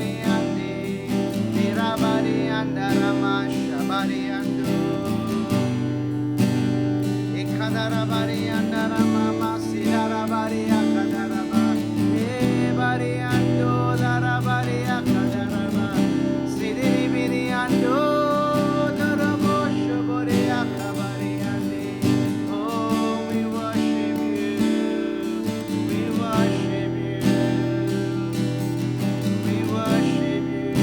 Bariande, Dirabari Andarama Shabari Ando, Ekadarabari Andarama Masidarabari Akadaraba, Bari Ando, Darabari Akadaraba, Sidibiri Ando, Darabo Shabari Akabari Ande. Oh, we worship you, we worship you. We worship you.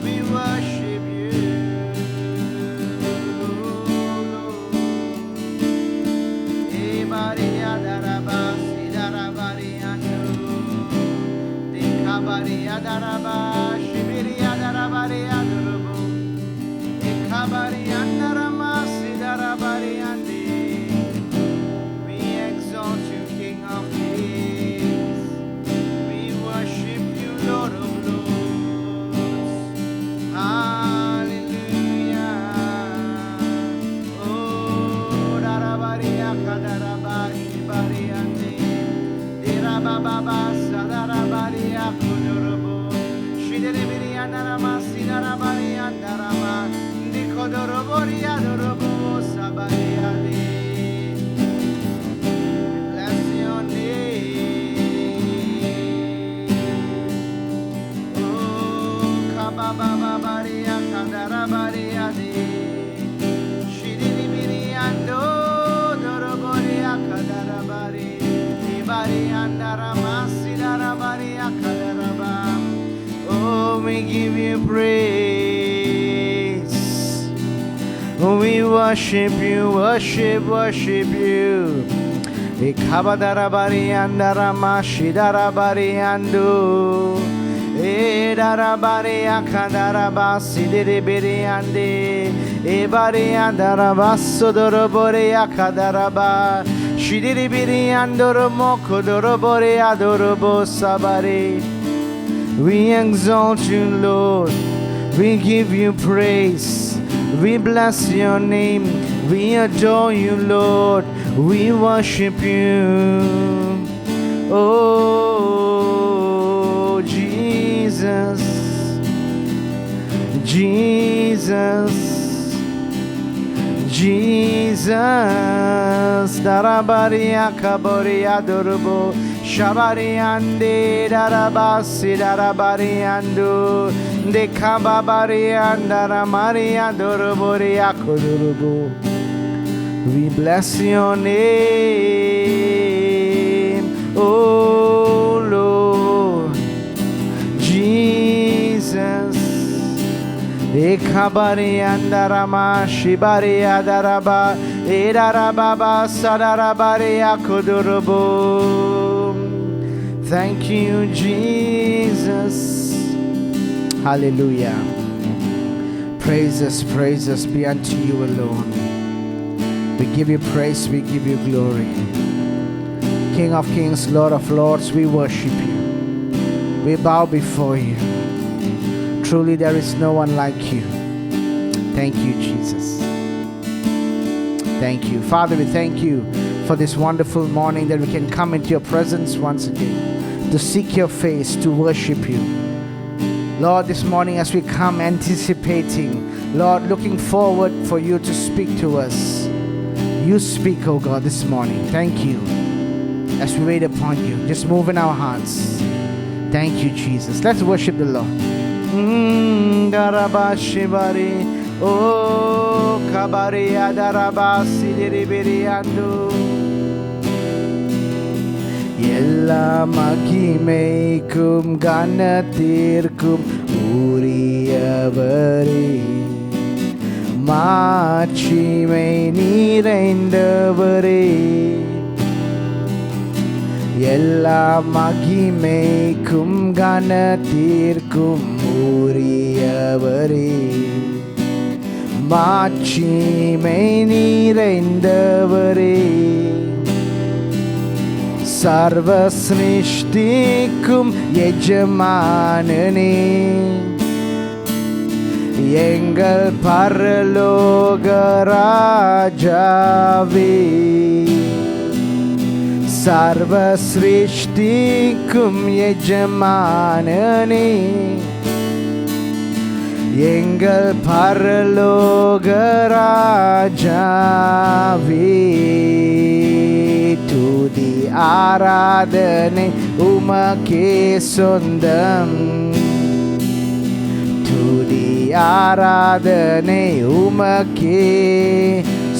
We worship you. Ebaria daraba, sidarabari ando. Dekabaria daraba, shibiria darabari adurubu. Ekabaria darama, sidarabari ande. We exalt you, King of Kings. We worship you, Lord of Lords. Hallelujah. Oh, Darabaria Kadaraba Shibariande. Dirababa Sadarabaria Kudurubu. Shideribiria Narama Sidarabaria Darama. Dikodoruboria Durubu Sabariade. Bless your name. Oh, Kabababaria Kadarabaria de Shidibiriando Doroboria Kadarabari Ibariandarama Sidarabaria Kadaraba. Oh, we give you praise. We worship you, worship you. Ekabadarabari andarama shidarabari ando. Edarabari akadaraba sidiribiri ande. Ebari andaraba sodorobori akadaraba. Shidiribiri andoromo kodorobori adorobo sabari. We exalt you, Lord. We give you praise. We bless your name. We adore you, Lord. We worship you. Oh, Jesus. Jesus. Jesus. Darabaria kaboria durubo. Shabariande darabasi darabariando. De kababarianda maria duruboria kudurubo. We bless your name, oh Lord Jesus. Ekabari andarama shibari adaraba edarababa sadarabari akudurubu. Thank you, Jesus. Hallelujah. Praises be unto you alone. We give you praise, we give you glory. King of kings, Lord of lords, we worship you. We bow before you. Truly there is no one like you. Thank you, Jesus. Thank you. Father, we thank you for this wonderful morning that we can come into your presence once again to seek your face, to worship you. Lord, this morning as we come anticipating, Lord, looking forward for you to speak to us. You speak, oh God, this morning. Thank you. As we wait upon you, just move in our hearts. Thank you, Jesus. Let's worship the Lord. Darabashibari, oh Kabaria Darabasi Diribiriando. Yella Makimeikum Ganatirkum Uriyavare. மாட்சிமை நிறைந்தவரே, எல்லா மகிமைக்கும் கனத்திற்கும் உரியவரே, மாட்சிமை நிறைந்தவரே, சர்வ சிருஷ்டிக்கும் எஜமானனே, எங்கள் பரலோக ராஜாவே, சர்வ சிருஷ்டிக்கும் எஜமானனே, எங்கள் பரலோக ராஜாவே, துதி ஆராதனை உமக்கே சொந்தம், துதி ஆராதனை உமக்கே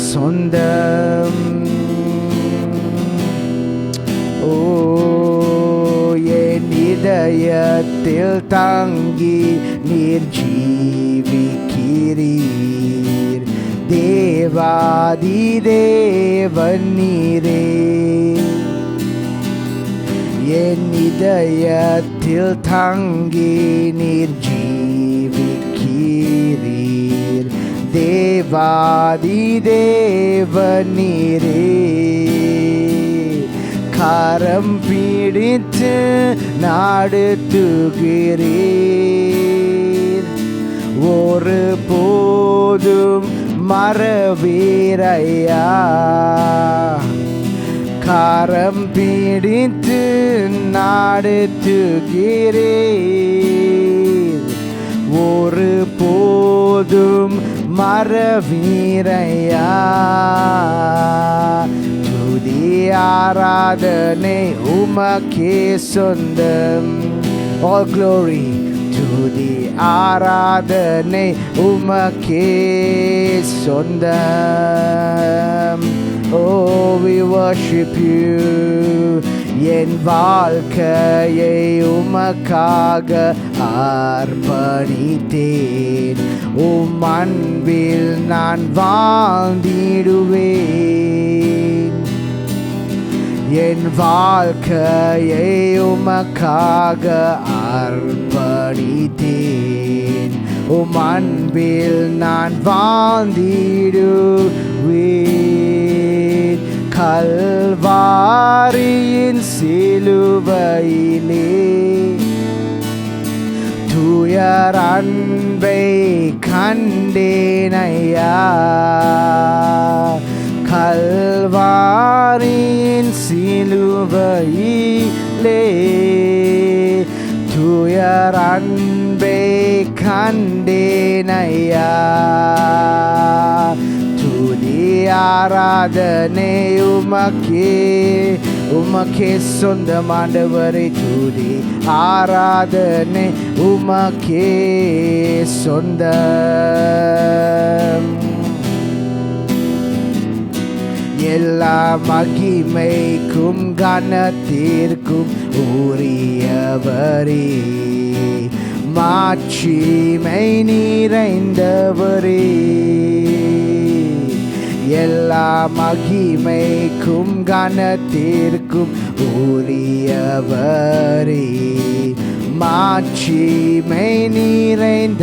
சொந்தம். ஓ, என் இதயத்தில் தங்கி நீர் ஜீவிக்கிறீர், தேவாதி தேவன் நீரே. என் இதயத்தில் தங்கி நீர் ஜீவிக்கிறீர், தேவாதி தேவன் நீரே. கரம் பிடித்து நடத்துகிறீர், ஒரு போதும் மறவீரையா. கரம் பிடித்து நடத்துகிறீர், ஒரு போதும் மறவீரையா. துதி ஆராதனை உமக்கே சொந்தம். All glory. துதி ஆராதனை உமக்கே சொந்தம். Oh, we worship you. என் வாழ்க்கையை உமக்காக அர்ப்பணித்தேன், உம் அன்பில் நான் வாழ்ந்திடுவேன். என் வாழ்க்கையை உமக்காக அர்ப்பணித்தேன், உம் அன்பில் நான் வாழ்ந்திடுவேன். கல்வாரியின் சிலுவையிலே தூயர் அன்பை கண்டேனையா. கல்வாரியின் சிலுவையிலே தூயர் அன்பை கண்டேனையா. துதி ஆராதனை உமக்கே, உமக்கே சொந்தம் ஆண்டவரே. துதி ஆராதனை உமக்கே சொந்தம். எல்லா மகிமைக்கும் கனத்திற்கும் உரியவரே, மாட்சிமை நிறைந்தவரே. எல்லா மகிமைக்கும் கனத்திற்கும் உரியவரே, மாட்சிமை நிறைந்தவரே.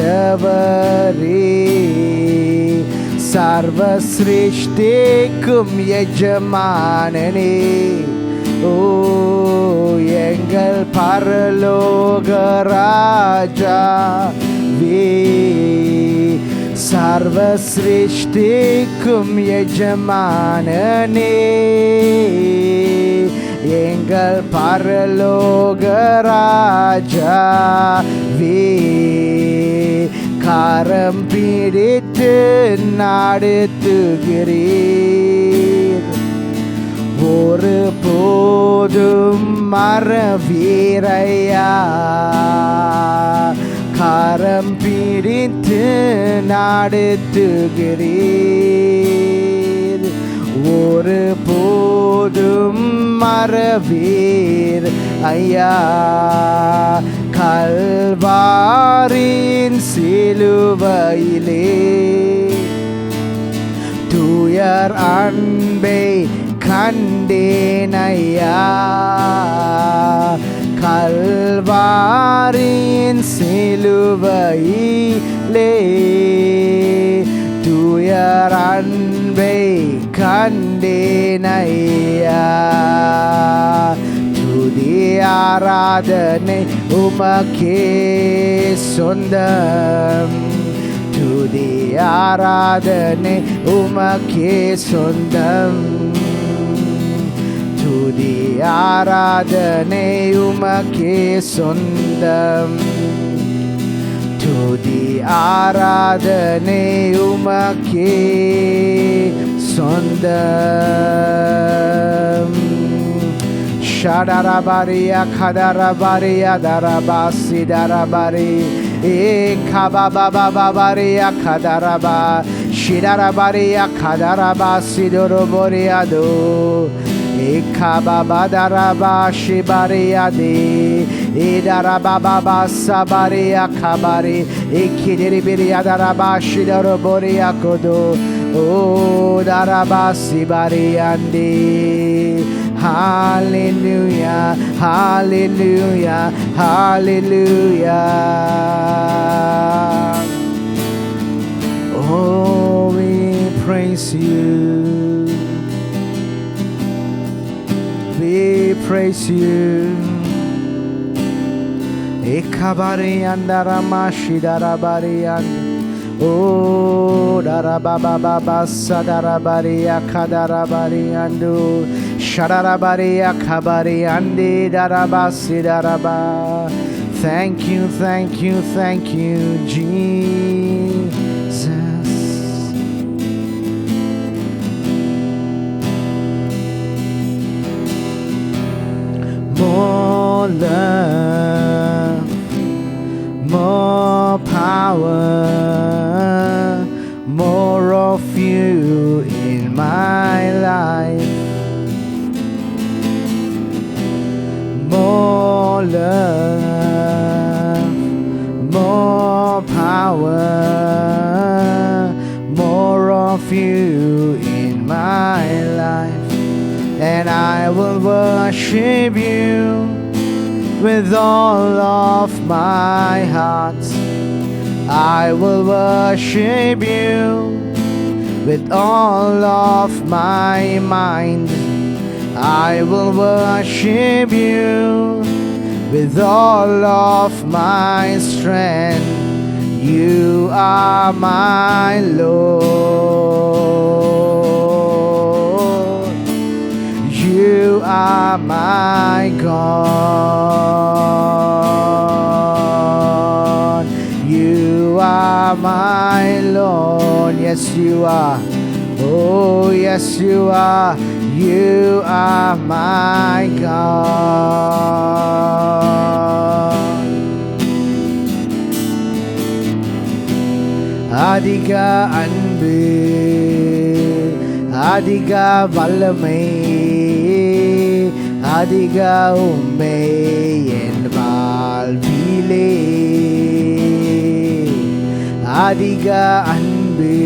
சர்வ சிருஷ்டிக்கும் எஜமானனே, ஓ எங்கள் பரலோக ராஜாவே. சர்வ சிருஷ்டிக்கும் எஜமானனே, எங்கள் பரலோக ராஜாவே. கரம் பிடித்து நடத்துகிறீர், ஒரு போதும் மறவீரையா. கரம் பிடித்து நடத்துகிறீர், ஒரு போதும் மறவீர் ஐயா. கல்வாரியின் சிலுவையிலே தூயர் அன்பை கண்டேனையா. கல்வாரியின் சிலுவையிலே தூயர் அன்பை கண்டேனையா. துதி ஆராதனை உமக்கே சொந்தம், துதி ஆராதனை உமக்கே சொந்தம். துதி ஆராதனை உமக்கே சொந்தம். துதி ஆராதனை உமக்கே சொந்தம். ஷடரபரியா கதரபரியா தரபாசி தரபரி Ekababababariya kadaraba Shidarabariya kadaraba Sidoroboriado Ekababadaraba Shibariya de Edarababa Sabariya kabari Ekidiribiria daraba Shidoroboriya kodo O daraba Sibariande. Hallelujah, hallelujah, hallelujah. Oh, we praise you. We praise you. Ekabari andarama shidarabari and Oh, darababa sadarabari akadarabari andu shadarabari akabari andi darabasi daraba. Thank you, thank you, thank you, Jesus. More love, more power, more of you in my life. More love, more power, more of you in my life. And I will worship you with all of my heart. I will worship you with all of my mind. I will worship you with all of my strength. You are my Lord. You are my God. You are my Lord. Yes, you are. Oh, yes, you are. You are my God. Adiga anbu, adiga vallamai, adiga ummai en vaalvile. Adiga anbu,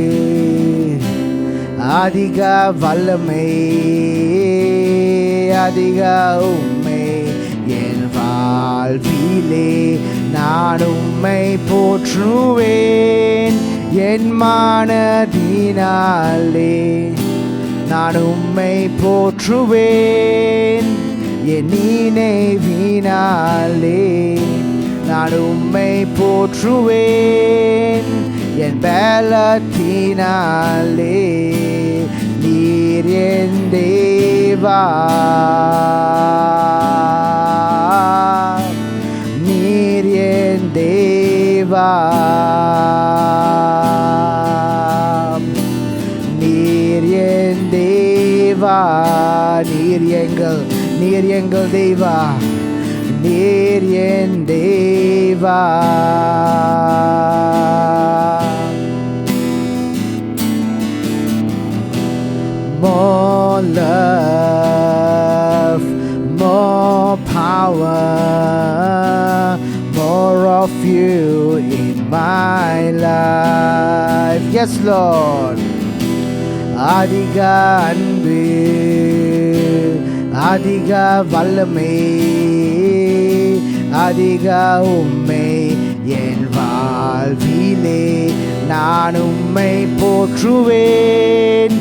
adiga vallamai, adiga ummai en vaalvile. நான் உம்மை போற்றுவேன் என் மனதினாலே. நான் உம்மை போற்றுவேன் என் நினைவினாலே. நான் உம்மை போற்றுவேன் என் பலத்தினாலே. நீர் என் தேவா, நீர் என் தேவா, நீர் என் தேவா. நீர் எங்கள் தேவா, நீர் என் தேவா. More love, more power, more of you in my life. Yes, Lord. Adiga anbu, adiga vallamai, adiga ummai en vaalvile. நான் உம்மை போற்றுவேன்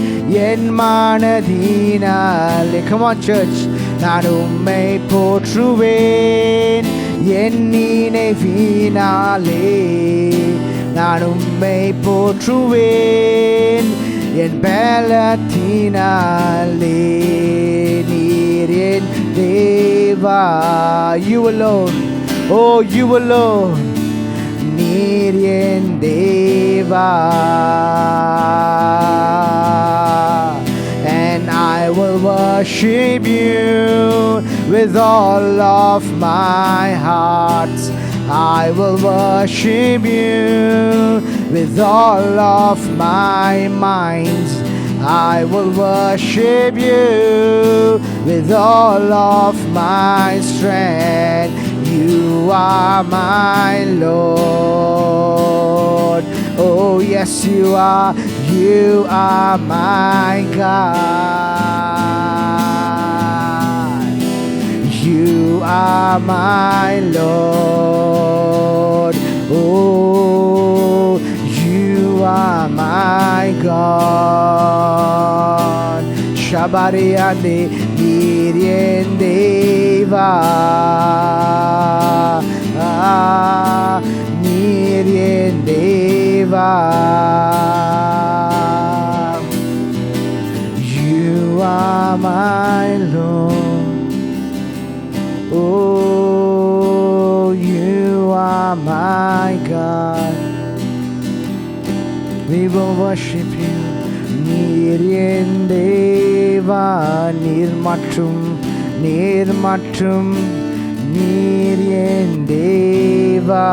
என் மனதினாலே. Come on, church. நான் உம்மை போற்றுவேன் என் நினைவினாலே. நான் உம்மை போற்றுவேன் என் பலத்தினாலே. நீர் Niryen Deva. You alone, oh, you alone, Niryen Deva. And I will worship you with all of my heart. I will worship you with all of my mind. I will worship you with all of my strength. You are my Lord. Oh yes, you are. You are my God. You are my Lord. Oh, you are my God. Shabariande Niryen Deva. Niryen Deva. You are my Lord. Oh, you are my God. We will worship you. Niryen Deva. Nir matrum Niryen Deva.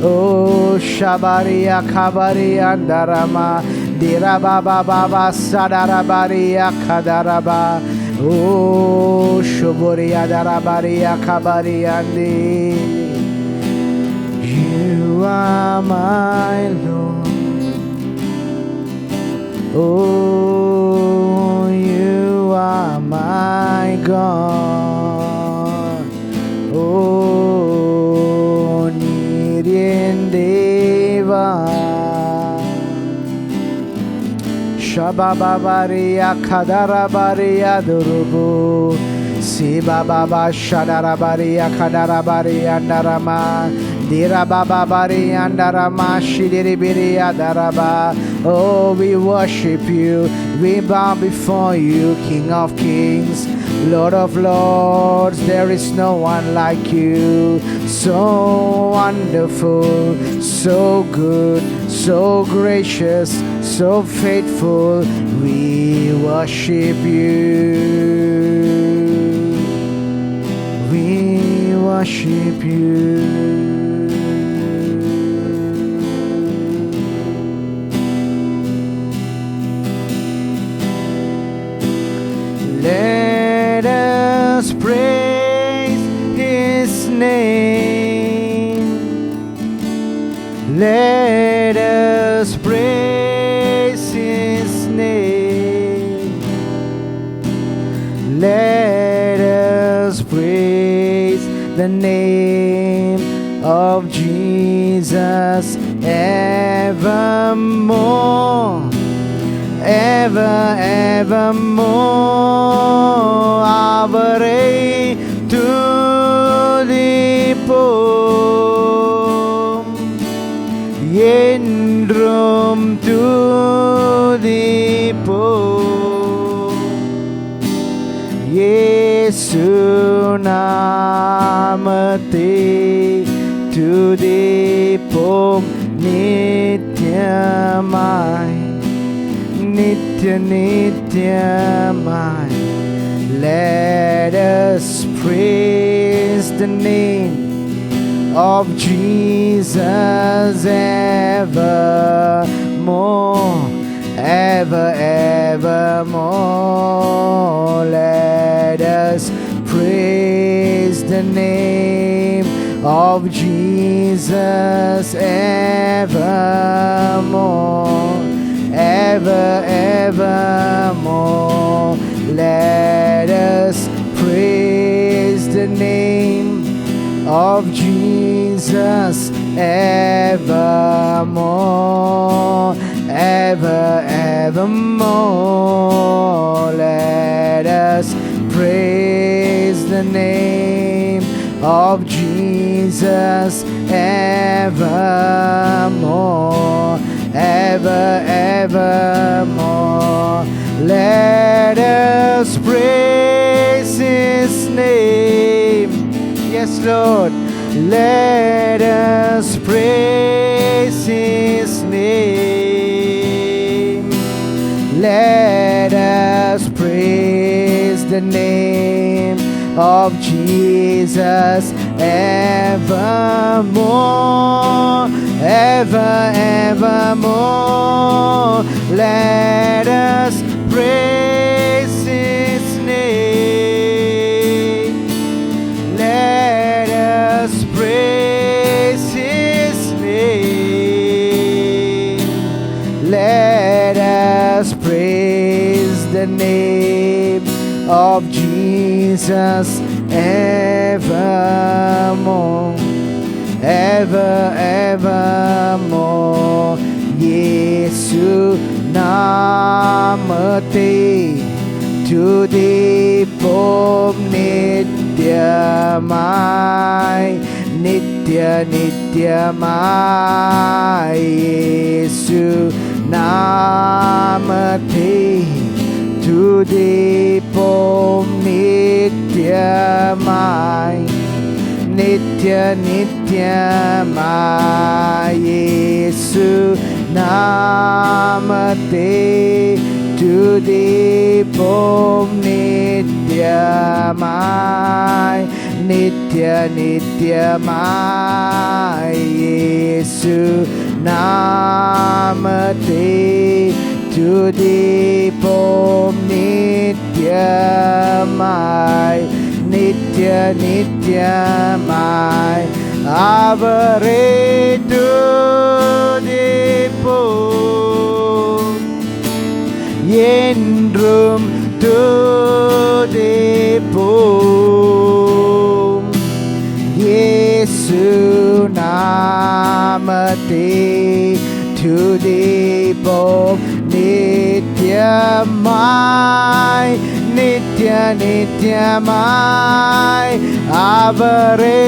Oh, Shabaria Kabaria Darama Diraba Baba Sadarabaria Kadaraba. Oh, Shuburia Darabaria Kabariandi. You are my Lord. Oh, you are my God. Oh, Niryen Deva. Shabababaria Kadarabaria Durubu. Siba Baba Shadarabaria Kadarabaria Darama. Dira Baba Bari Andarama Shidiri Adaraba. Oh, we worship you. We bow before you, King of Kings, Lord of Lords. There is no one like you. So wonderful, so good, so gracious, so faithful. We worship you. We worship you. Let us praise His name. Let us praise His name. Let us praise the name of Jesus evermore. Evermore, avare துதிப்போம் என்றும் துதிப்போம் இயேசு நாமத்தை துதிப்போம் நித்தியமாய் Nityamai. Let us praise the name of Jesus evermore, evermore. Let us praise the name of Jesus evermore, evermore. Let us praise the name of Jesus evermore, evermore. Let us praise the name of Jesus evermore, ever, evermore. Let us praise His name. Yes, Lord. Let us praise His name. Let us praise the name of Jesus evermore, ever, evermore. Let us praise His name. Let us praise His name. Let us praise the name of Jesus evermore, ever, evermore. Yesu namate tudipom nityamai, nitya nityamai. Yesu namate tudipom nityamai, nitya nityamai. Yesu namate tudipom nityamai, nitya nityamai. Yesu namate tudipom nityamai, nitya nityamai. Avare tudipom என்றும் துதிப்போம். இயேசு நாமத்தை துதிப்போம் நித்தியமாய், நித்திய நித்தியமாய். அவரை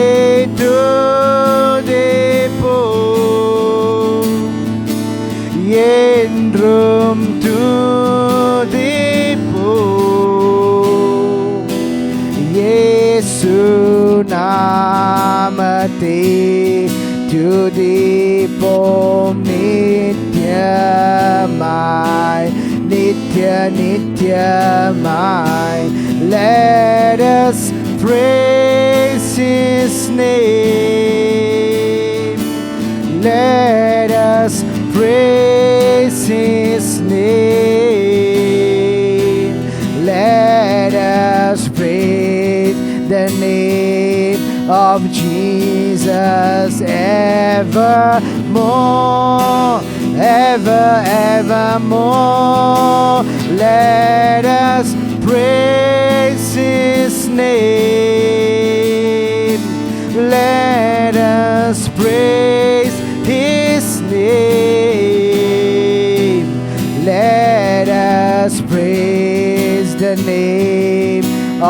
துதிப்போம் என்றும் துதிப்போம். இயேசு நாமத்தை துதிப்போம் நித்தியமாய், நித்திய நித்தியமாய். Let us praise His name. Let us praise His name. Let us praise the name of Jesus evermore, ever, evermore. Let us praise His name. Let us praise His name. Let us praise the name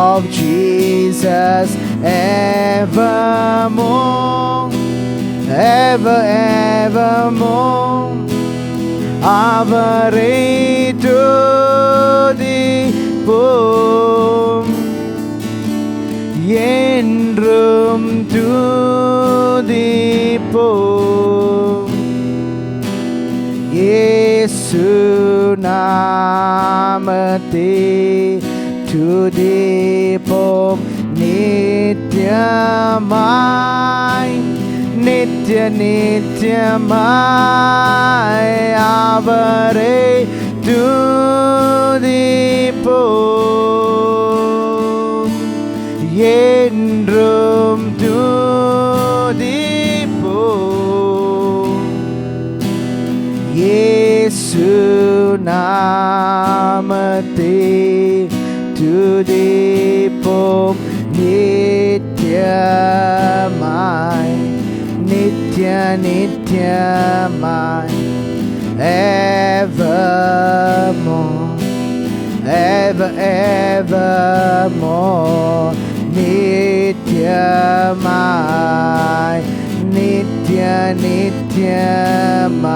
of Jesus evermore, ever, evermore. அவரை துதிப்போம் என்றும் துதிப்போம். இயேசு நாமத்தை துதிப்போம் நித்தியமாய், நித்திய நித்தியமாய். அவரை துதிப்போம் என்றும் துதிப்போம். இயேசு நாமத்தை துதிப்போம் நித்தியமாய், நித்திய நித்தியமாய். Evermore, ever, evermore. Nityamai, nitya nityamai.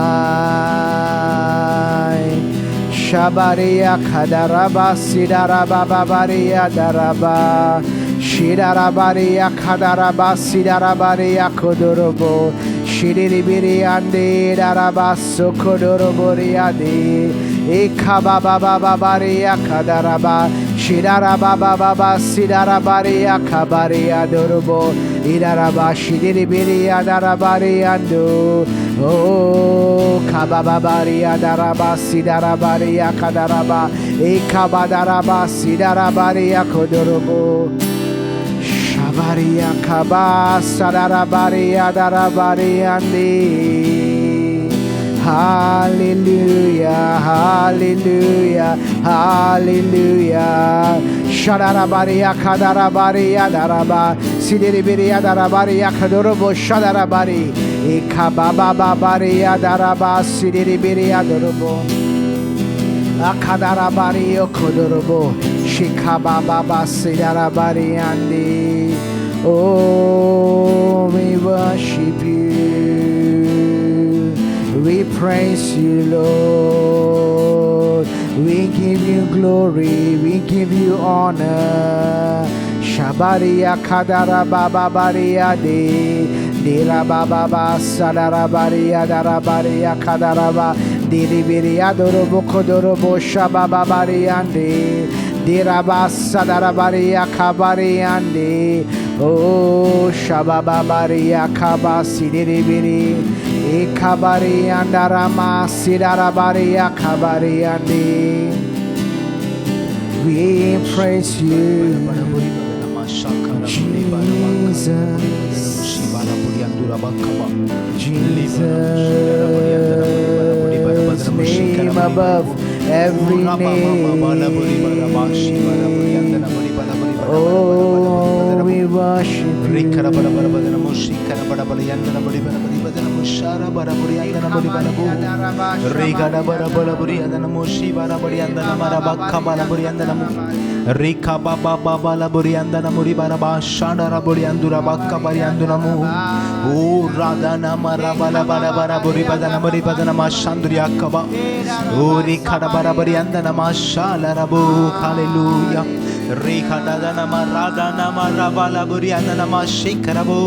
Shabaria Kadaraba Sidaraba Babaria Daraba Shidarabaria Kadaraba Sidarabaria Kodorobo Shidibiri ande Daraba Sokodoroboria de Ekababa Babaria Kadaraba Shidaraba Baba Sidarabaria Kabaria Dorobo Idaraba Shidibiri Adarabaria do Oh, kababaria daraba sidarabaria kadaraba ekabadaraba sidarabaria kodorobo shabaria kaba sadarabaria darabaria andi. Hallelujah, hallelujah, hallelujah. Shadarabaria kadarabaria daraba sidiribiria darabaria kadorobo shadarabari ekabababaria daraba sidiribiria dorobo akadarabaria kodorobo shikabababa sidarabari andi. Oh, we worship you. We praise you, Lord. We give you glory. We give you honor. Shabaria kadara baba baria de dira baba sadara baria darabaria kadaraba diribiria dorobo kodorobo shababa bariande dira sadara baria kabariande. Oh, shababa baria kabasi diribiri ekabari andarama sidarabaria kabari andi. We praise you, Jesus. Jesus, name above every name. Oh, we worship you. Rika baba baba la burianda na muri baraba shanda ra buriandura bakka barianduna mu o radana marabala bara bara buri badana muri badana mashanduri akaba o rika bara barianda na mashala rabu. Hallelujah. Rika dadana maradana marabala burianda na mashikarabu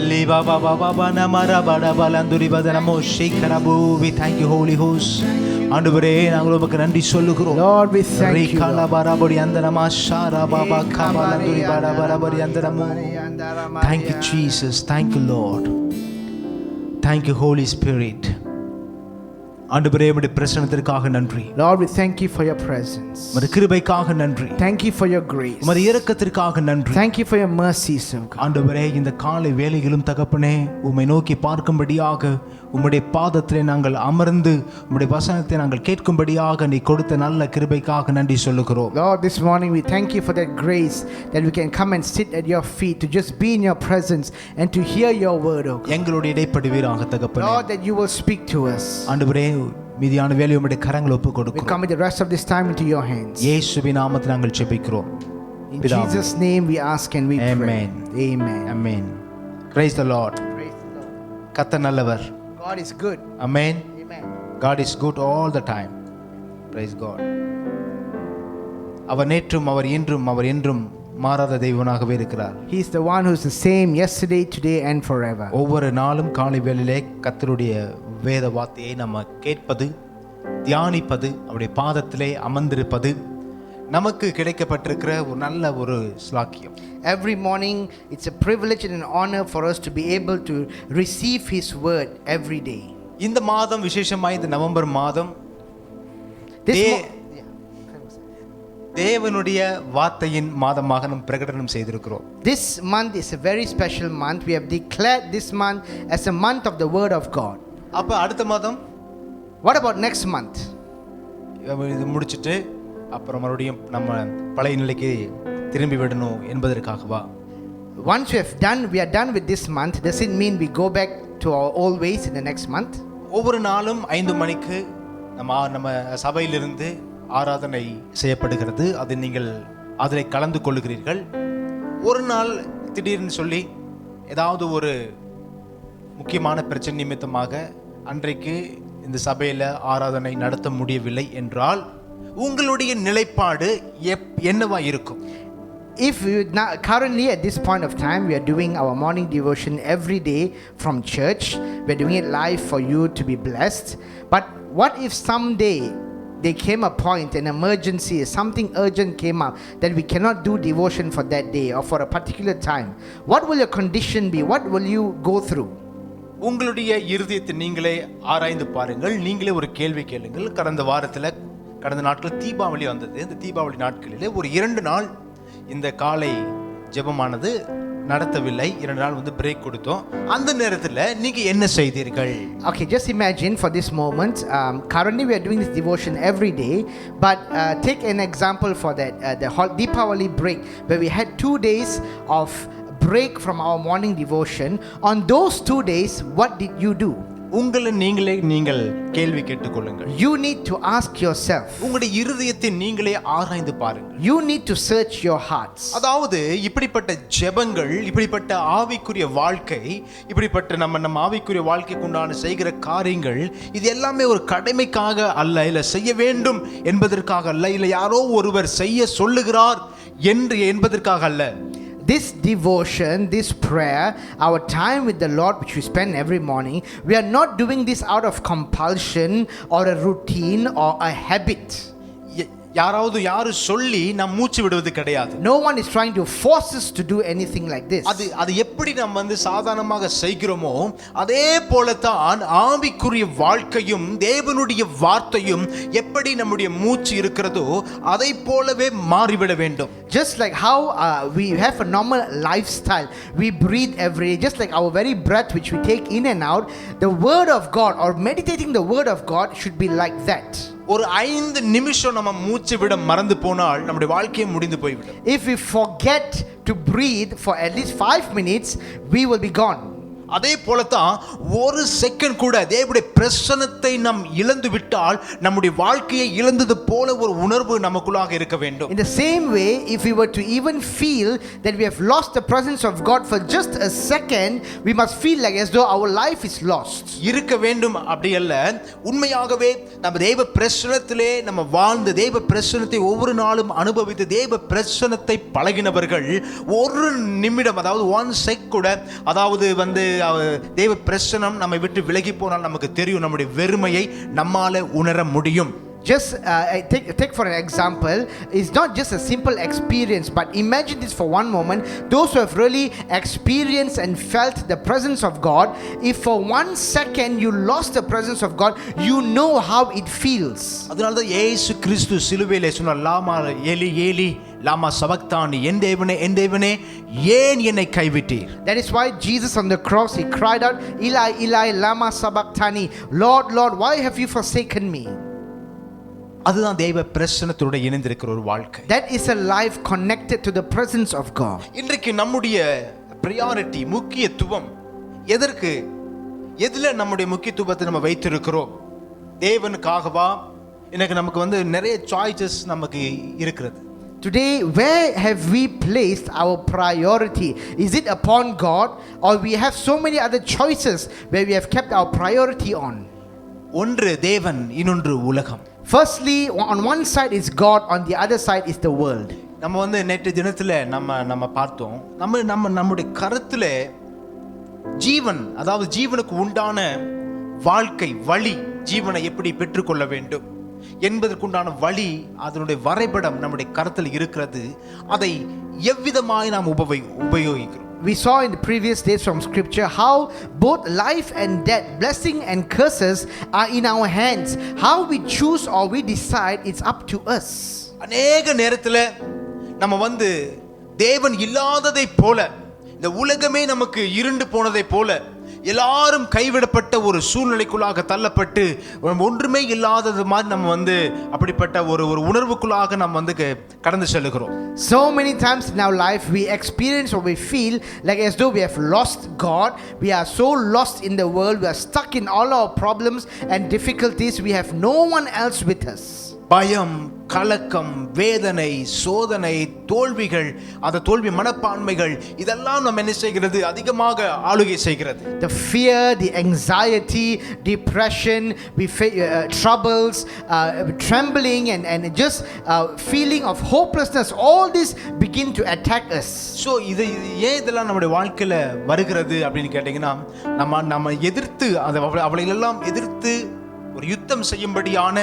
liba baba baba na marabala balanduri badana moshikarabu. We thank you, Holy Host. Lord, we thank you, Lord. Thank you, Jesus. Thank you, Lord. Thank you, Holy Spirit. Lord, we thank you for your presence. Thank you for your grace. Thank you for your mercies, O God. உம்முடைய பாதத்திலே நாங்கள் அமர்ந்து உம்முடைய வசனத்தை நாங்கள் கேட்கும்படியாக நீ கொடுத்த நல்ல கிருபைக்காக நன்றி சொல்லுகிறோம். Lord, this morning we thank you for that grace that we can come and sit at your feet to just be in your presence and to hear your word, O God. எங்களோடு இடைப்படுவீராக தகப்பனே. Lord, that you will speak to us. ஆண்டவரே, மீதியான வேலையை உம்முடைய கரங்களில் ஒப்புக் கொடுக்கிறோம். We commit the rest of this time into your hands. இயேசுவின் நாமத்தில் நாங்கள் ஜெபிக்கிறோம். In Jesus' name we ask and we pray. Amen. Amen. Praise the Lord. Praise the Lord. கர்த்தர் நல்லவர். God is good. Amen. Amen. God is good all the time. Praise God. அவர் நேற்றும் அவர் இன்றும் அவர் என்றும் மாறாத தெய்வனாகவே இருக்கிறார். He is the one who is the same yesterday, today and forever. ஒவ்வொரு நாளும் காலை வேளையிலே கர்த்தருடைய வேத வார்த்தையை நம்ம கேட்பது, தியானிப்பது, அவருடைய பாதத்திலே அமர்ந்திருப்பது நமக்கு கிடைக்கப்பட்டிருக்கிற ஒரு நல்ல ஒரு ஸ்லாக்கியம். Every morning it's a privilege and an honor for us to be able to receive his word every day. இந்த மாதம் விசேஷமாய் இந்த நவம்பர் மாதம் தேவனுடைய வார்த்தையின் மாதமாக நாம் பிரகடனம் செய்திருக்கிறோம். This month is a very special month. We have declared this month as a month of the word of God. அப்ப அடுத்த மாதம் what about next month? இது முடிச்சிட்டு அப்புறம் மறுபடியும் நம்ம பழைய நிலைக்கு திரும்பி விடணும் என்பதற்காகவா? Once we are done with this month, does it mean we go back to our old ways in the next month? ஒவ்வொரு நாளும் 5 மணிக்கு நம்ம சபையிலிருந்து ஆராதனை செய்யப்படுகிறது. அது நீங்கள் அதில் கலந்து கொள்ளுகிறீர்கள். ஒரு நாள் திடீர்னு சொல்லி ஏதாவது ஒரு முக்கியமான பிரச்சனை நிமித்தமாக அன்றைக்கு இந்த சபையில ஆராதனை நடத்த முடியவில்லை என்றால் உங்களுடைய நிலைப்பாடு என்னவா இருக்கும்? If we now, currently at this point of time, we are doing our morning devotion every day from church. We are doing it live for you to be blessed. But what if someday there came a point, an emergency, something urgent came up that we cannot do devotion for that day or for a particular time? What will your condition be? What will you go through? உங்களுடைய இருதயத்தை நீங்களே ஆராய்ந்து பாருங்கள். நீங்களே ஒரு கேள்வி கேளுங்கள். கடந்த நாட்கள் தீபாவளி வந்தது. இந்த தீபாவளி நாட்களிலே ஒரு 2 நாள் இந்த காலை ஜெபமானது நடத்தவில்லை. 2 நாள் பிரேக் கொடுத்தோம். அந்த நேரத்தில் நீங்க என்ன செய்தீர்கள்? Okay, just imagine for this moment, currently we are doing this devotion every day, but take an example for that, the Deepavali break, where we had 2 days of break from our morning devotion. On those 2 days, what did you do? உங்களை நீங்கள் கேள்வி கேட்டுக்கொள்ளுங்கள். You need to ask yourself. உங்களுடைய இருதயத்தை நீங்களே ஆராய்ந்து பாருங்கள். You need to search your hearts. அதாவது இப்படிப்பட்ட ஜெபங்கள், இப்படிப்பட்ட ஆவிக்குரிய வாழ்க்கை, இப்படிப்பட்ட நம்ம ஆவிக்குரிய வாழ்க்கைக்கு உண்டான செய்கிற காரியங்கள், இது எல்லாமே ஒரு கடமைக்காக அல்ல, இல்ல செய்ய வேண்டும் என்பதற்காக அல்ல, இல்ல யாரோ ஒருவர் செய்ய சொல்லுகிறார் என்பதற்காக அல்ல. This devotion, this prayer, our time with the Lord which we spend every morning, we are not doing this out of compulsion or a routine or a habit. யாரு சொல்லி நாம் மூச்சு விடுவது கிடையாது. No one is trying to force us to do anything like this. அது எப்படி நாம் சாதாரணமாக செய்கிறோமோ அதே போலதான் ஆவிக்குரிய வாழ்க்கையும் தேவனுடைய வார்த்தையும் எப்படி நம்முடைய மூச்சு இருக்கிறதோ அதை போலவே மாறிவிட வேண்டும். Just like how we have a normal lifestyle, we breathe every day, just like our very breath which we take in and out, the word of God or meditating the word of God should be like that. ஒரு 5 நிமிஷம் நம்ம மூச்சு விட மறந்து போனால் நம்முடைய வாழ்க்கையே முடிந்து போய்விடும். If we forget to breathe for at least 5 minutes, we will be gone. அதே போலதான் ஒரு செகண்ட் கூட தேவனுடைய பிரசன்னத்தை நாம் இழந்து விட்டால் நம்முடைய வாழ்க்கையை இழந்தது போல ஒரு உணர்வு நமக்குள்ளாக இருக்க வேண்டும். In the same way, if we were to even feel that we have lost the presence of God for just a second, we must feel like as though our life is lost. இருக்க வேண்டும் அப்படி அல்ல, உண்மையாகவே நம்ம தேவ பிரசன்னத்திலே நம்ம வாழ்ந்து தேவ பிரசன்னத்தை ஒவ்வொரு நாளும் அனுபவித்து தேவ பிரசன்னத்தை பழகினவர்கள் ஒரு நிமிடம், அதாவது 1 செக் கூட, அதாவது தேவ பிரசன்னம் நம்மை விட்டு விலகி போனால் நமக்கு தெரியும் நம்முடைய வெறுமையை நம்மால உணர முடியும். Just take for an example, it's not just a simple experience, but imagine this for one moment. Those who have really experienced and felt the presence of God, if for 1 second you lost the presence of God, you know how it feels. அதனாலதான் இயேசு கிறிஸ்து சிலுவையிலே சொன்னார், லாமா Eli Eli லாமா சபக்தானி, என் தேவனே ஏன் என்னை கைவிட்டீர்? That is why Jesus on the cross, he cried out, Eli Eli lama sabachthani, Lord Lord, why have you forsaken me? அதுதான் தேவ பிரசன்னத்தோடு இணைந்திருக்கிற ஒரு வாழ்க்கை. That is a life connected to the presence of God. இன்றைக்கு நம்முடைய priority, முக்கியத்துவம் எதுல நம்முடைய முக்கியத்துவத்தை நம்ம வைத்திருக்கிறோம்? தேவனுக்காகவா? நமக்கு நிறைய சாய்ஸஸ் நமக்கு இருக்கிறது. Today, where have we placed our priority? Is it upon God, or we have so many other choices where we have kept our priority on? ஒன்று தேவன், இன்னொன்று உலகம். Firstly, on one side is God, on the other side is the world. நம்ம நேற்று தினத்துல நம்ம பார்த்தோம், நம்முடைய கருத்துல ஜீவன், அதாவது ஜீவனுக்கு உண்டான வாழ்க்கை வழி, ஜீவனை எப்படி பெற்றுக்கொள்ள வேண்டும் என்பதற்குண்டான வழி, அதனுடைய வரைபடம் நம்முடைய கருத்தில் இருக்கிறது. அதை எவ்விதமாய் நாம் உபயோகிக்கிறோம். We saw in the previous days from scripture how both life and death, blessing and curses are in our hands. How we choose or we decide, it's up to us. அநேக நேரத்துல நம்ம தேவன் இல்லாததை போல, இந்த உலகமே நமக்கு இருண்டு போனதை போல, எல்லாரும் கைவிடப்பட்ட ஒரு சூழ்நிலைக்குள்ளாக தள்ளப்பட்டு ஒன்றுமே இல்லாதது மாதிரி நம்ம அப்படிப்பட்ட ஒரு உணர்வுக்குள்ளாக நம்ம கடந்து செல்லுகிறோம். So many times in our life we experience or we feel like as though we have lost God. We are so lost in the world. We are stuck in all our problems and difficulties. We have no one else with us. பயம், கலக்கம், வேதனை, சோதனை, தோல்விகள், அந்த தோல்வி மனப்பான்மைகள் இதெல்லாம் நம்ம என்ன செய்கிறது? அதிகமாக ஆளுகை செய்கிறது. The fear, the anxiety, depression, troubles, trembling and just feeling of hopelessness, all this begin to attack us. So இது ஏன் இதெல்லாம் நம்முடைய வாழ்க்கையில வருகிறது அப்படின்னு கேட்டீங்கன்னா, நம்ம எதிர்த்து அவளையெல்லாம் எதிர்த்து ஒரு யுத்தம் செய்யும்படியான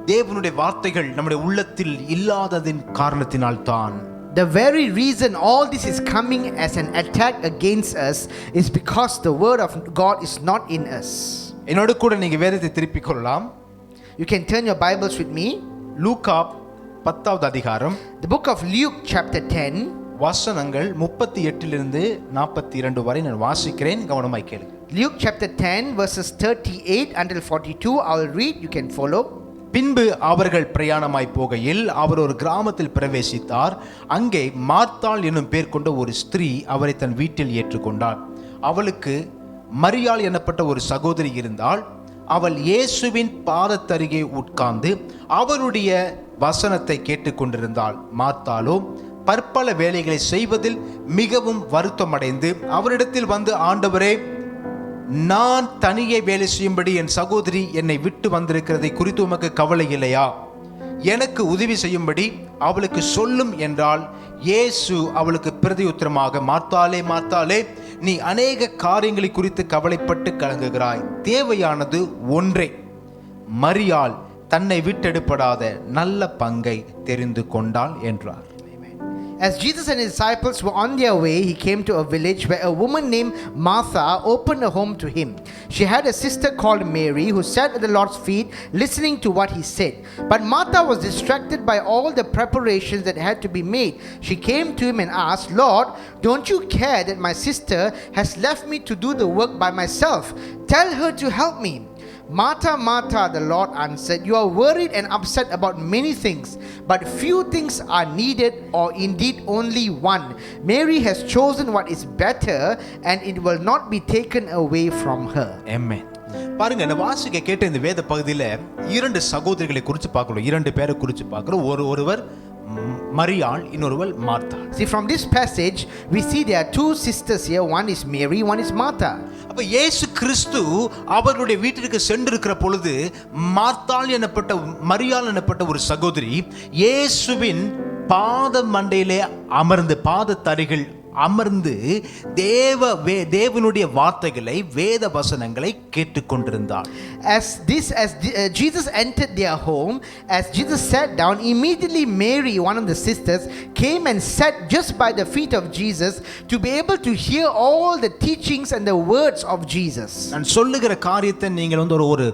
தேவனுடைய வார்த்தைகள் நம்முடைய உள்ளத்தில் இல்லாததின் காரணத்தினால் தான். The very reason all this is coming as an attack against us is because the word of God is not in us. என்னோடு கூட நீங்க வேதத்தை திருப்பிக் கொள்ளலாம். You can turn your Bibles with me. லூக்கா 10வது அதிகாரம், The book of Luke chapter 10, வசனங்கள் 38 இலிருந்து 42 வரை நான் வாசிக்கிறேன், கவனமாய் கேளுங்க. Luke chapter 10 verses 38 until 42. I will read, you can follow. பின்பு அவர்கள் பிரயாணமாய் போகையில் அவர் ஒரு கிராமத்தில் பிரவேசித்தார். அங்கே மார்த்தாள் என்னும் பேர் கொண்ட ஒரு ஸ்திரீ அவரை தன் வீட்டில் ஏற்றுக்கொண்டாள். அவளுக்கு மரியாள் எனப்பட்ட ஒரு சகோதரி இருந்தாள். அவள் இயேசுவின் பாதத்தருகே உட்கார்ந்து அவருடைய வசனத்தை கேட்டுக்கொண்டிருந்தாள். மார்த்தாளோ பற்பல வேலைகளை செய்வதில் மிகவும் வருத்தமடைந்து அவரிடத்தில் வந்து, ஆண்டவரே, நான் தனியே வேலை செய்யும்படி என் சகோதரி என்னை விட்டு வந்திருக்கிறதை குறித்து உமக்கு கவலை இல்லையா? எனக்கு உதவி செய்யும்படி அவளுக்கு சொல்லும் என்றால், இயேசு அவளுக்கு பிரதியுத்தரமாக, மார்த்தாளே, மார்த்தாளே, நீ அநேக காரியங்களை குறித்து கவலைப்பட்டு கலங்குகிறாய். தேவையானது ஒன்றே. மரியாள் தன்னை விட்டெடுப்படாத நல்ல பங்கை தெரிந்து கொண்டாள் என்றார். As Jesus and his disciples were on their way, he came to a village where a woman named Martha opened a home to him. She had a sister called Mary who sat at the Lord's feet listening to what he said. But Martha was distracted by all the preparations that had to be made. She came to him and asked, Lord, don't you care that my sister has left me to do the work by myself? Tell her to help me. Martha, Martha, the Lord answered, you are worried and upset about many things, but few things are needed, or indeed only one. Mary has chosen what is better, and it will not be taken away from her. Amen. பாருங்க, இந்த வாசிக்க கேட்ட இந்த வேத பகுதியில இரண்டு சகோதரிகளை குறித்து பார்க்கிறோம். இரண்டு பேரை குறித்து பார்க்கிறோம். ஒருவர் மரியாள், இன்னொருவர் Martha. See, from this passage we see there are two sisters here. One is Mary, one is Martha. அப்ப இயேசு கிறிஸ்து அவருடைய வீட்டிற்கு சென்றிருக்கிற பொழுது மார்த்தாள் எனப்பட்ட மரியாள் எனப்பட்ட ஒரு சகோதரி இயேசுவின் பாத மண்டையிலே அமர்ந்து, பாதத்தருகில் அமர்ந்து தேவனுடைய வார்த்தைகளை, வேத வசனங்களை கேட்டுக்கொண்டிருந்தார். As Jesus entered their home, as Jesus sat down, immediately Mary, one of the sisters, came and sat just by the feet of Jesus to be able to hear all the teachings and the words of Jesus. நான் சொல்லுகிற காரியத்தை நீங்கள் ஒரு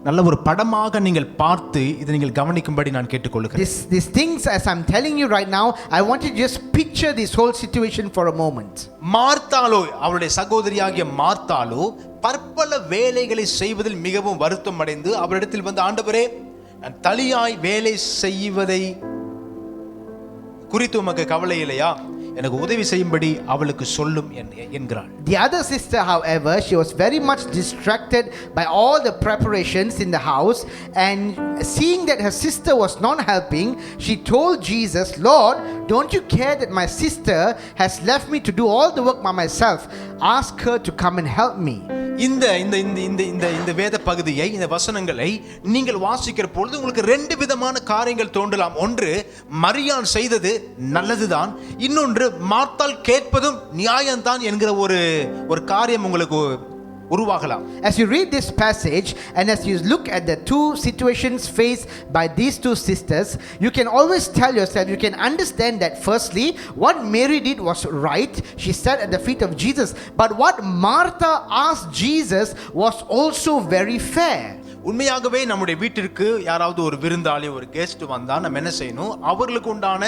நல்ல ஒரு படமாக நீங்கள் பார்த்து இதை நீங்கள் கவனிக்கும்படி நான் கேட்டுக்கொள்கிறேன். These things, as I'm telling you right now, I want you to just picture this whole situation for a moment. மார்த்தாளோ, அவருடைய சகோதரியாகிய மார்த்தாளோ பற்பல வேலைகளை செய்வதில் மிகவும் வருத்தம் அடைந்து அவரிடத்தில் வந்து, ஆண்டவரே, நான் தனியாய் வேலை செய்வதை குறித்து உமக்கு கவலை இல்லையா? எனக்கு உதவி செய்யும்படி அவளுக்கு சொல்லும் என்கிறாள். The other sister, however, she was very much distracted by all the preparations in the house, and seeing that her sister was not helping, she told Jesus, Lord, don't you care that my sister has left me to do all the work by myself? Ask her to come and help me. இந்த வேத பகுதியை, இந்த வசனங்களை நீங்கள் வாசிக்கிற பொழுது உங்களுக்கு ரெண்டு விதமான காரியங்கள் தோன்றலாம். ஒன்று, மரியாள் செய்தது நல்லதுதான். இன்னொன்று, மார்த்தாள் கேட்பதும் நியாயம்தான் என்கிற ஒரு காரியம் உங்களுக்கு உருவாகலாம். As you read this passage and as you look at the two situations faced by these two sisters, you can always tell yourself, you can understand that firstly, what Mary did was right. She sat at the feet of Jesus. But what Martha asked Jesus was also very fair. உண்மையாகவே நம்முடைய வீட்டிற்கு யாராவது ஒரு விருந்தாளி, ஒரு guest வந்தா நம்ம என்ன செய்யணும்? அவர்களுக்கு உண்டான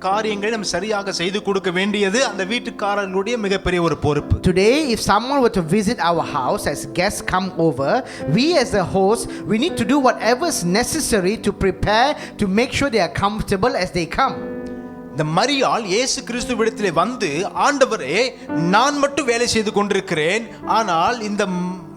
காரியங்களை நம்ம சரியாக செய்து கொடுக்க வேண்டியது அந்த வீட்டுக்காரர்களுடைய மிகப்பெரிய ஒரு பொறுப்பு. Today, if someone were to visit our house, as guests come over, we as a host, we need to do whatever is necessary to prepare to make sure they are comfortable as they come. இந்த மரியாள் இயேசு கிறிஸ்துவிடத்திலே வந்து, ஆண்டவரே, நான் மட்டும் வேலை செய்து கொண்டிருக்கிறேன், ஆனால்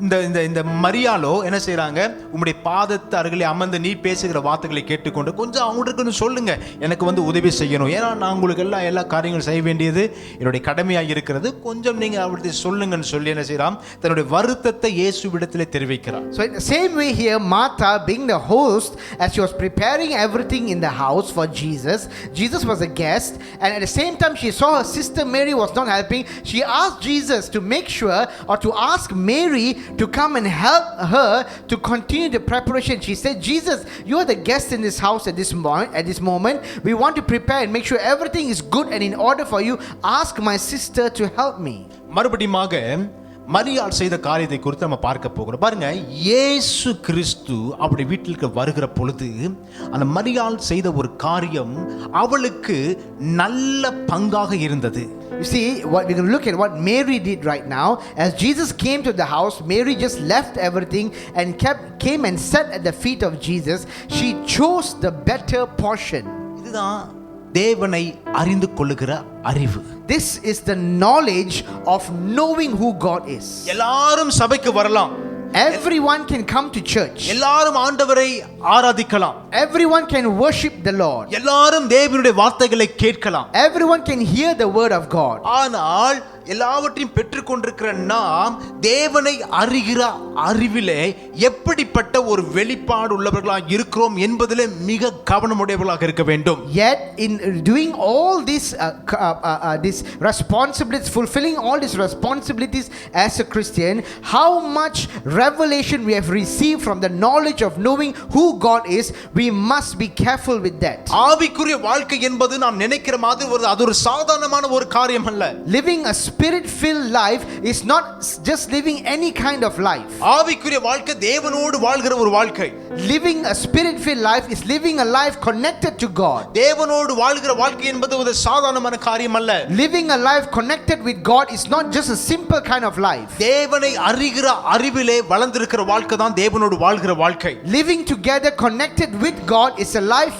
இந்த இந்த இந்த மரியாளோ என்ன செய்றாங்க, உம்முடைய பாதத்து அருகிலே அமர்ந்து நீ பேசுகிற வார்த்தைகளை கேட்டுக்கொண்டு கொஞ்சம் அவங்களுக்கு சொல்லுங்க, எனக்கு உதவி செய்யணும், ஏன்னா நான் உங்களுக்கு எல்லா காரியங்களும் செய்ய வேண்டியது என்னுடைய கடமையாக இருக்கிறது, கொஞ்சம் நீங்க அவர்கிட்ட சொல்லுங்கன்னு சொல்லி என்ன செய்யறான், தன்னுடைய வருத்தத்தை இயேசுவிடத்திலே தெரிவிக்கிறார். So in the same way here, Martha, being the host, as she was preparing everything in the house for Jesus, Jesus was a guest, and at the same time she saw her sister Mary was not helping. She asked Jesus to make sure, or to ask Mary to come and help her to continue the preparation. She said, Jesus, you are the guest in this house at this moment. We want to prepare and make sure everything is good, and in order for you, ask my sister to help me. மறுபடியுமாக மரியாள் செய்த காரியத்தை குறித்து நம்ம பார்க்க போகிறோம். பாருங்க, இயேசு கிறிஸ்து அப்படி வீட்டிற்கு வருகிற பொழுது அந்த மரியாள் செய்த ஒரு காரியம் அவளுக்கு நல்ல பங்காக இருந்தது. You see, what we're going to look at what Mary did right now. As Jesus came to the house, Mary just left everything and came and sat at the feet of Jesus. She chose the better portion. இதுதான் தேவனை அறிந்து கொள்ளுகிற அறிவு. This is the knowledge of knowing who God is. எல்லாரும் சபைக்கு வரலாம். Everyone can come to church. எல்லாரும் ஆண்டவரை ஆராதிக்கலாம். Everyone can worship the Lord. எல்லாரும் தேவனுடைய வார்த்தைகளை கேட்கலாம். Everyone can hear the word of God. ஆனால் எல்லாவற்றையும் பெற்றுக்கொண்டிருக்கிற நாம் தேவனை அறிகிற அறிவிலே எப்படிப்பட்ட ஒரு வெளிப்பாடு உள்ளவர்களாக இருக்கிறோம் என்பதிலே மிக கவனமுடையவர்களாக இருக்க வேண்டும். Yet in doing all this responsibilities, fulfilling all these responsibilities as a Christian, how much revelation we have received from the knowledge of knowing who God is, we must be careful with that. ஆவிக்குரிய வாழ்க்கை என்பது நாம் நினைக்கிற மாதிரி அது ஒரு சாதாரணமான ஒரு காரியம் அல்ல. Living a spirit-filled life is not just living any kind of life. ஆவிக்குரிய வாழ்க்கை தேவனோடு வாழ்கிற ஒரு வாழ்க்கை. Living a spirit-filled life is living a life connected to God. தேவனோடு வாழ்கிற வாழ்க்கை என்பது ஒரு சாதாரணமான காரியம் அல்ல. Living a life connected with God is not just a simple kind of life. தேவனை அறிகிற அறிவிலே வளர்ந்திருக்கிற வாழ்க்கை தான் தேவனோடு வாழ்கிற வாழ்க்கை. Living together connected with God is a life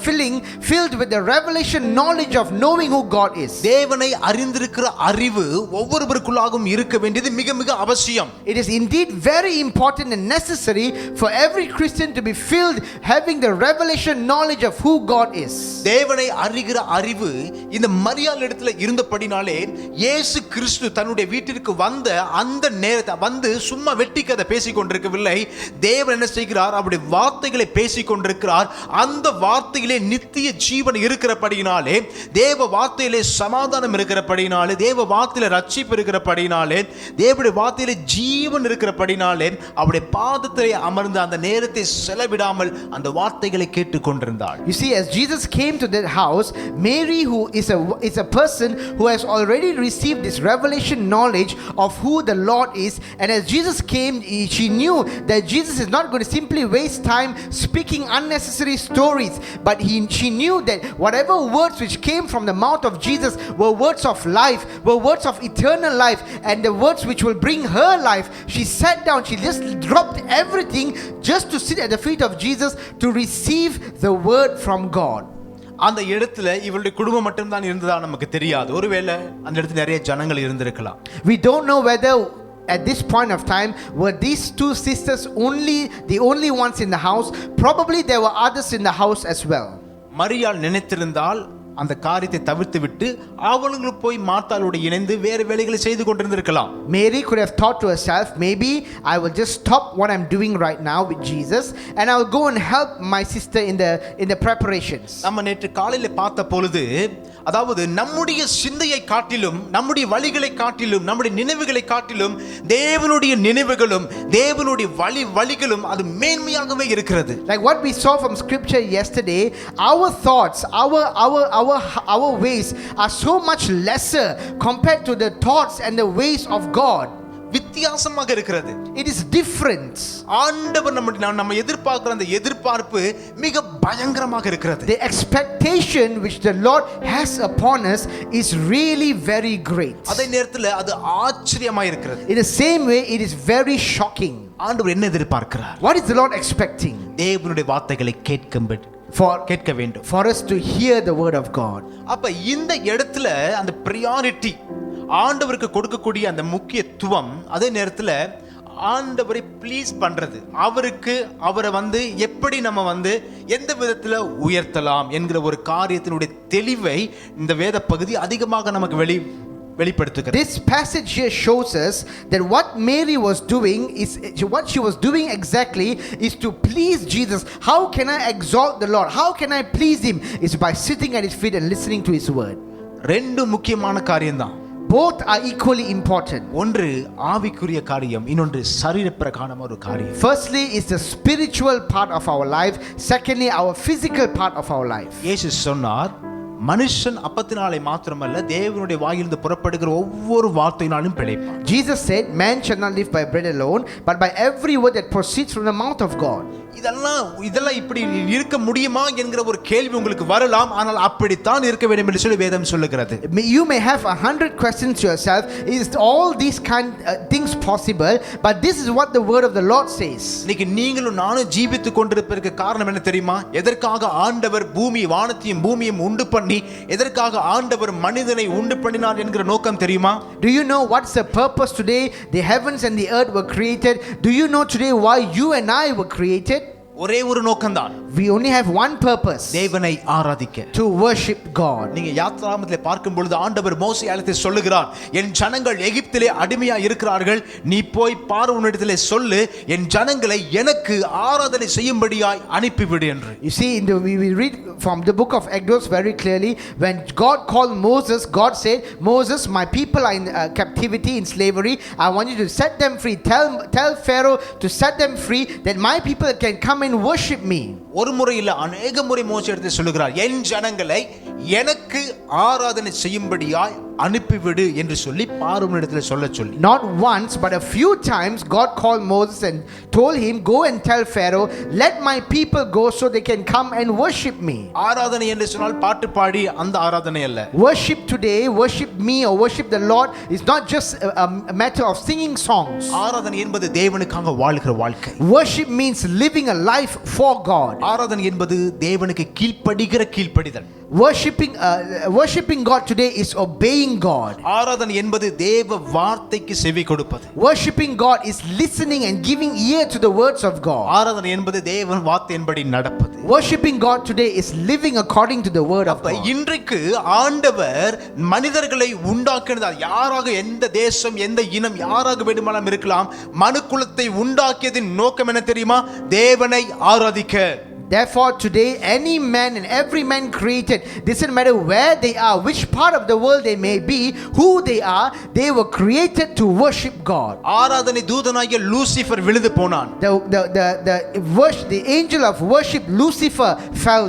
filled with the revelation knowledge of knowing who God is. தேவனை அறிந்திருக்கிற அறிவு ஒவ்வொருவருக்குள்ளாகவும் இருக்க வேண்டியது மிக மிக அவசியம். It is indeed very important and necessary for every Christian to be filled having the revelation knowledge of who God is. தேவனை அறிகிற அறிவு இந்த மரியாள் இடத்துல இருந்தபடினாலே இயேசு கிறிஸ்து தன்னுடைய வீட்டிற்கு வந்த அந்த நேரத்தை சும்மா வெட்டி கதை பேசிக் கொண்டிருக்கவில்லை. தேவன் என்ன செய்கிறார், அவருடைய வார்த்தைகளை பேசிக் கொண்டிருக்கிறார். அந்த வார்த்தையிலே நித்திய ஜீவன் இருக்கிறபடினாலே, தேவ வார்த்தையிலே சமாதானம் இருக்கிறபடினாலே, தேவ வார்த்தையிலே ரட்சிப்பு இருக்கிறபடினாலே, தேவனுடைய வார்த்தையிலே ஜீவன் இருக்கிறபடினாலே அவருடைய பாதத்திலே அமர்ந்து அந்த நேரத்தை செலவிடாமல் அந்த வார்த்தைகளை கேட்டுக்கொண்டிருந்தாள். You see, as Jesus came to that house, Mary, who is a person who has already received this revelation knowledge of who the Lord is, and as Jesus came, she knew that Jesus is not going to simply waste time speaking unnecessary stories, but she knew that whatever words which came from the mouth of Jesus were words of life, were words of eternal life, and the words which will bring her life. She sat down, she just dropped everything just to sit at the feet of Jesus to receive the word from God. அந்த இடத்துல இவளுடைய குடும்பம் மட்டும் தான் இருந்ததா நமக்கு தெரியாது. ஒருவேளை அந்த இடத்துல நிறைய ஜனங்கள் இருந்திருக்கலாம். We don't know whether at this point of time were these two sisters the only ones in the house. Probably there were others in the house as well. மரியாள் நினைத்திருந்தால் அந்த காரியத்தை தவிர்த்து விட்டு அவங்களும் போய் மார்த்தாளோடு இணைந்து வேறு வேலைகளை செய்து கொண்டிருந்திருக்கலாம். Mary could have thought to herself, maybe I will just stop what I'm doing right now with Jesus and I will go and help my sister in the preparations. நம்ம நேற்று காலையில பார்த்த பொழுது, அதாவது நம்முடைய சிந்தையை காட்டிலும், நம்முடைய வழிகளை காட்டிலும், நம்முடைய நினைவுகளை காட்டிலும் தேவனுடைய நினைவுகளும் தேவனுடைய வழிகளும் அது மேன்மையாகவே இருக்கிறது. Like what we saw from scripture yesterday, our thoughts, our ways are so much lesser compared to the thoughts and the ways of God. வித்தியாசமாக இருக்கிறது. It is different. ஆண்டவர் நம்ம எதிர்பார்க்கிற அந்த எதிர்பார்ப்பு மிக பயங்கரமாக இருக்கிறது. The expectation which the Lord has upon us is really very great. அதே நேரத்தில் அது ஆச்சரியமாக இருக்கிறது. In the same way, it is very shocking. ஆண்டவர் என்ன எதிர்பார்க்கிறார்? What is the Lord expecting? தேவனுடைய வார்த்தைகளை கேட்க வேண்டும். For us to hear the word of God. அப்ப இந்த இடத்துல அந்த பிரியாரிட்டி, ஆண்டவருக்கு கொடுக்கக்கூடிய அந்த முக்கியத்துவம், அதே நேரத்தில் ஆண்டவரை ப்ளீஸ் பண்றது, அவரை எப்படி நம்ம எந்த விதத்துல உயர்த்தலாம் என்கிற ஒரு காரியத்தினுடைய தெளிவை இந்த வேத பகுதி அதிகமாக நமக்கு வெளிப்படுத்துகிறது. This passage here shows us that what Mary was doing is what she was doing exactly is to please Jesus. How can I exalt the Lord? How can I please him? Is by sitting at his feet and listening to his word. ரெண்டு முக்கியமான காரியம்தான். Both are equally important. ஒன்று ஆவிக்குரிய காரியம், இன்னொன்று சரீரப்பிரகாரமான ஒரு காரியம். Firstly is the spiritual part of our life. Secondly, our physical part of our life. இயேசு சொன்னார், மனுஷன் அப்பத்தினாலே மாத்திரமல்ல தேவனுடைய வாயிலிருந்து புறப்படுகிற ஒவ்வொரு வார்த்தையினாலும் பிழைப்பான். Jesus said, man shall not live by bread alone, but by every word that proceeds from the mouth of God. இதெல்லாம் இப்படி இருக்க முடியுமா என்கிற ஒரு கேள்வி உங்களுக்கு வரலாம். ஆனால் அப்படித்தான் இருக்க வேண்டும் என்று சொல்லி வேதம் சொல்லுகிறது. You may have 100 questions to yourself. Is all these things possible? But this is what the word of the Lord says. இன்னைக்கு நீங்களும் நானும் ஜீவித்துக் கொண்டிருப்பதற்கு காரணம் என்ன தெரியுமா? எதற்காக ஆண்டவர் வானத்தையும் பூமியையும் உண்டு பண்ணி, எதற்காக ஆண்டவர் மனிதனை உண்டு பண்ணினார் என்கிற நோக்கம் தெரியுமா? Do you know what's the purpose today the heavens and the earth were created? Do you know today why you and I were created? ஒரே ஒரு நோக்கம்தான். We only have one purpose. தேவனை ஆராதிக்க. To worship God. நீங்க யாத்ராகமத்திலே பார்க்கும் பொழுது ஆண்டவர் மோசேயை அழைத்து சொல்லுகிறார், என் ஜனங்கள் எகிப்திலே அடிமையா இருக்கிறார்கள், நீ போய் பார்வோனிடத்திலே சொல்லு, என் ஜனங்களை எனக்கு ஆராதனை செய்யும்படியாய் அனுப்பிவிடு என்று. You see, we read from the book of Exodus very clearly, when God called Moses, God said, Moses, my people are in captivity, in slavery. I want you to set them free. Tell Pharaoh to set them free, that my people can come and worship me. ஒரு முறை இல்ல, अनेक முறை மோசே எடுத்து சொல்லுகிறார், என் ஜனங்களை எனக்கு ஆராதனை செய்யும்படியாய் அனுப்பிவிடு என்று சொல்லி பார்வோனிடத்தில் சொல்லி. Not once but a few times God called Moses and told him, go and tell Pharaoh, let my people go so they can come and worship me. ஆராதனை என்று சொன்னால் பாட்டு பாடி அந்த ஆராதனை அல்ல. Worship today, worship me or worship the Lord is not just a matter of singing songs. ஆராதனை என்பது தேவனுக்காக வாழ்கிற வாழ்க்கை. Worship means living a life for God. ஆராதனை என்பது தேவனுக்கு கீழ்ப்படிதல். Worshiping God today is obeying God. ஆராதனை என்பது தேவ வார்த்தைக்கு செவி கொடுப்பது. Worshiping God is listening and giving ear to the words of God. ஆராதனை என்பது தேவன் வார்த்தையின்படி நடப்பது. Worshiping God today is living according to the word of God. இன்றைக்கு ஆண்டவர் மனிதர்களை உண்டாக்கினார். யாராக, எந்த தேசம், எந்த இனம், யாராக வேண்டுமானாலும் இருக்கலாம். மனுக்குலத்தை உண்டாக்கியதின் நோக்கம் என்ன தெரியுமா? தேவனை ஆராதிக்க. Therefore today any man and every man created, doesn't matter where they are, which part of the world they may be, who they are, they were created to worship God. ஆராதனை தூதனாகிய லூசிஃபர் விழுந்து போனான். The angel of worship Lucifer fell.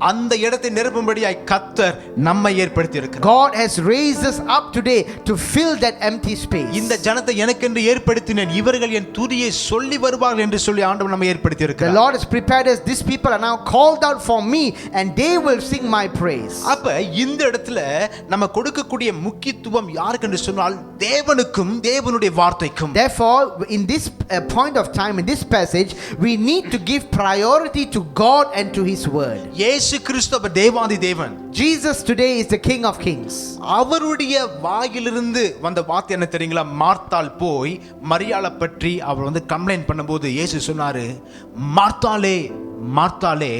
அந்த இடத்தை நிரப்பும்படியாய் கர்த்தர் நம்மை ஏற்படுத்தி இருக்கிறார். God has raised us up today to fill that empty space. இந்த ஜனத்தை எனக்கென்று ஏற்படுத்தினேன், இவர்கள் என் துதியை சொல்லி வருவார்கள் என்று சொல்லி ஆண்டவர் நம்மை ஏற்படுத்தி இருக்கிறார். The Lord has prepared us. These people are now called out for me and they will sing my praise. அப்ப இந்த இடத்துல நம்ம கொடுக்கக்கூடிய முக்கியத்துவம் யாருக்கு என்று சொன்னால் தேவனுக்கும் தேவனுடைய வார்த்தைக்கும். Therefore in this point of time, in this passage, we need to give priority to God and to his word. இயேசு கிறிஸ்து தேவாதி தேவன். Jesus today is the King of Kings. அவருடைய வாயிலிருந்து வந்த வார்த்தை என்ன தெரியுங்களா? மார்த்தாள் போய் மரியாளை பற்றி அவர் கம்ப்ளைண்ட் பண்ணும்போது இயேசு சொன்னாரு, மார்த்தாளே மார்த்தாளே,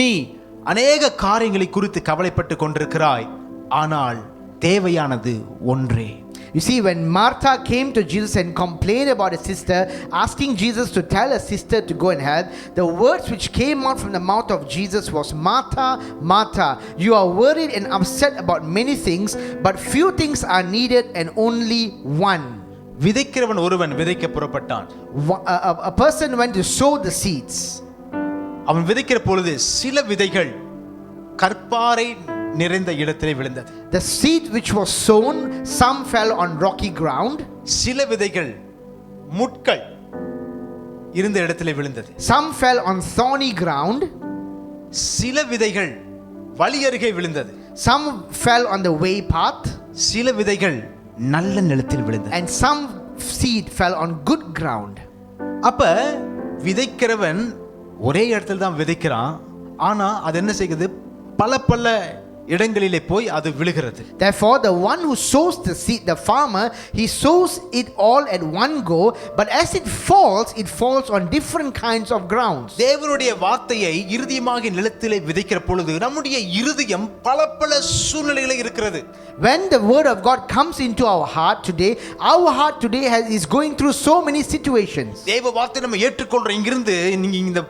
நீ அநேக காரியங்களை குறித்து கவலைப்பட்டு கொண்டிருக்கிறாய், ஆனால் தேவையானது ஒன்றே. You see, when Martha came to Jesus and complained about her sister, asking Jesus to tell her sister to go and help, the words which came out from the mouth of Jesus was, Martha, Martha, you are worried and upset about many things, but few things are needed and only one. விதைக்கிறவன் ஒருவன் விதைக்க புறப்பட்டான். A person went to sow the seeds. அவன் விதைக்கிற பொழுது சில விதைகள் கற்பாறை நிறைந்த இடத்திலே விழுந்தது. The seed which was sown, some fell on rocky ground. சில விதைகள் முட்கள் இருந்த இடத்திலே விழுந்தது. Some fell on thorny ground. சில விதைகள் வழி அருகே விழுந்தது. Some fell on the way path. சில விதைகள் நல்ல நிலத்தில் விழுந்தது. And some seed fell on good ground. அப்ப விதைக்கிறவன் ஒரே இடத்துல தான் விதைக்கிறான். ஆனா அது என்ன செய்யுது? பல இடங்களிலே போய் அது விழுகிறது. Therefore, the one who sows the seed, the farmer, he sows it all at one go, but as it falls on different kinds of grounds. தேவனுடைய வார்த்தையை இருதயமாக நிலத்திலே விதைக்கிற பொழுது நம்முடைய இருதயம் பல சூழ்நிலைகளில் இருக்கிறது. When the word of God comes into our heart today is going through so many situations. தேவ வார்த்தை நம்ம ஏற்றுக்கொள்றோம். இங்கிருந்து நீங்க இந்த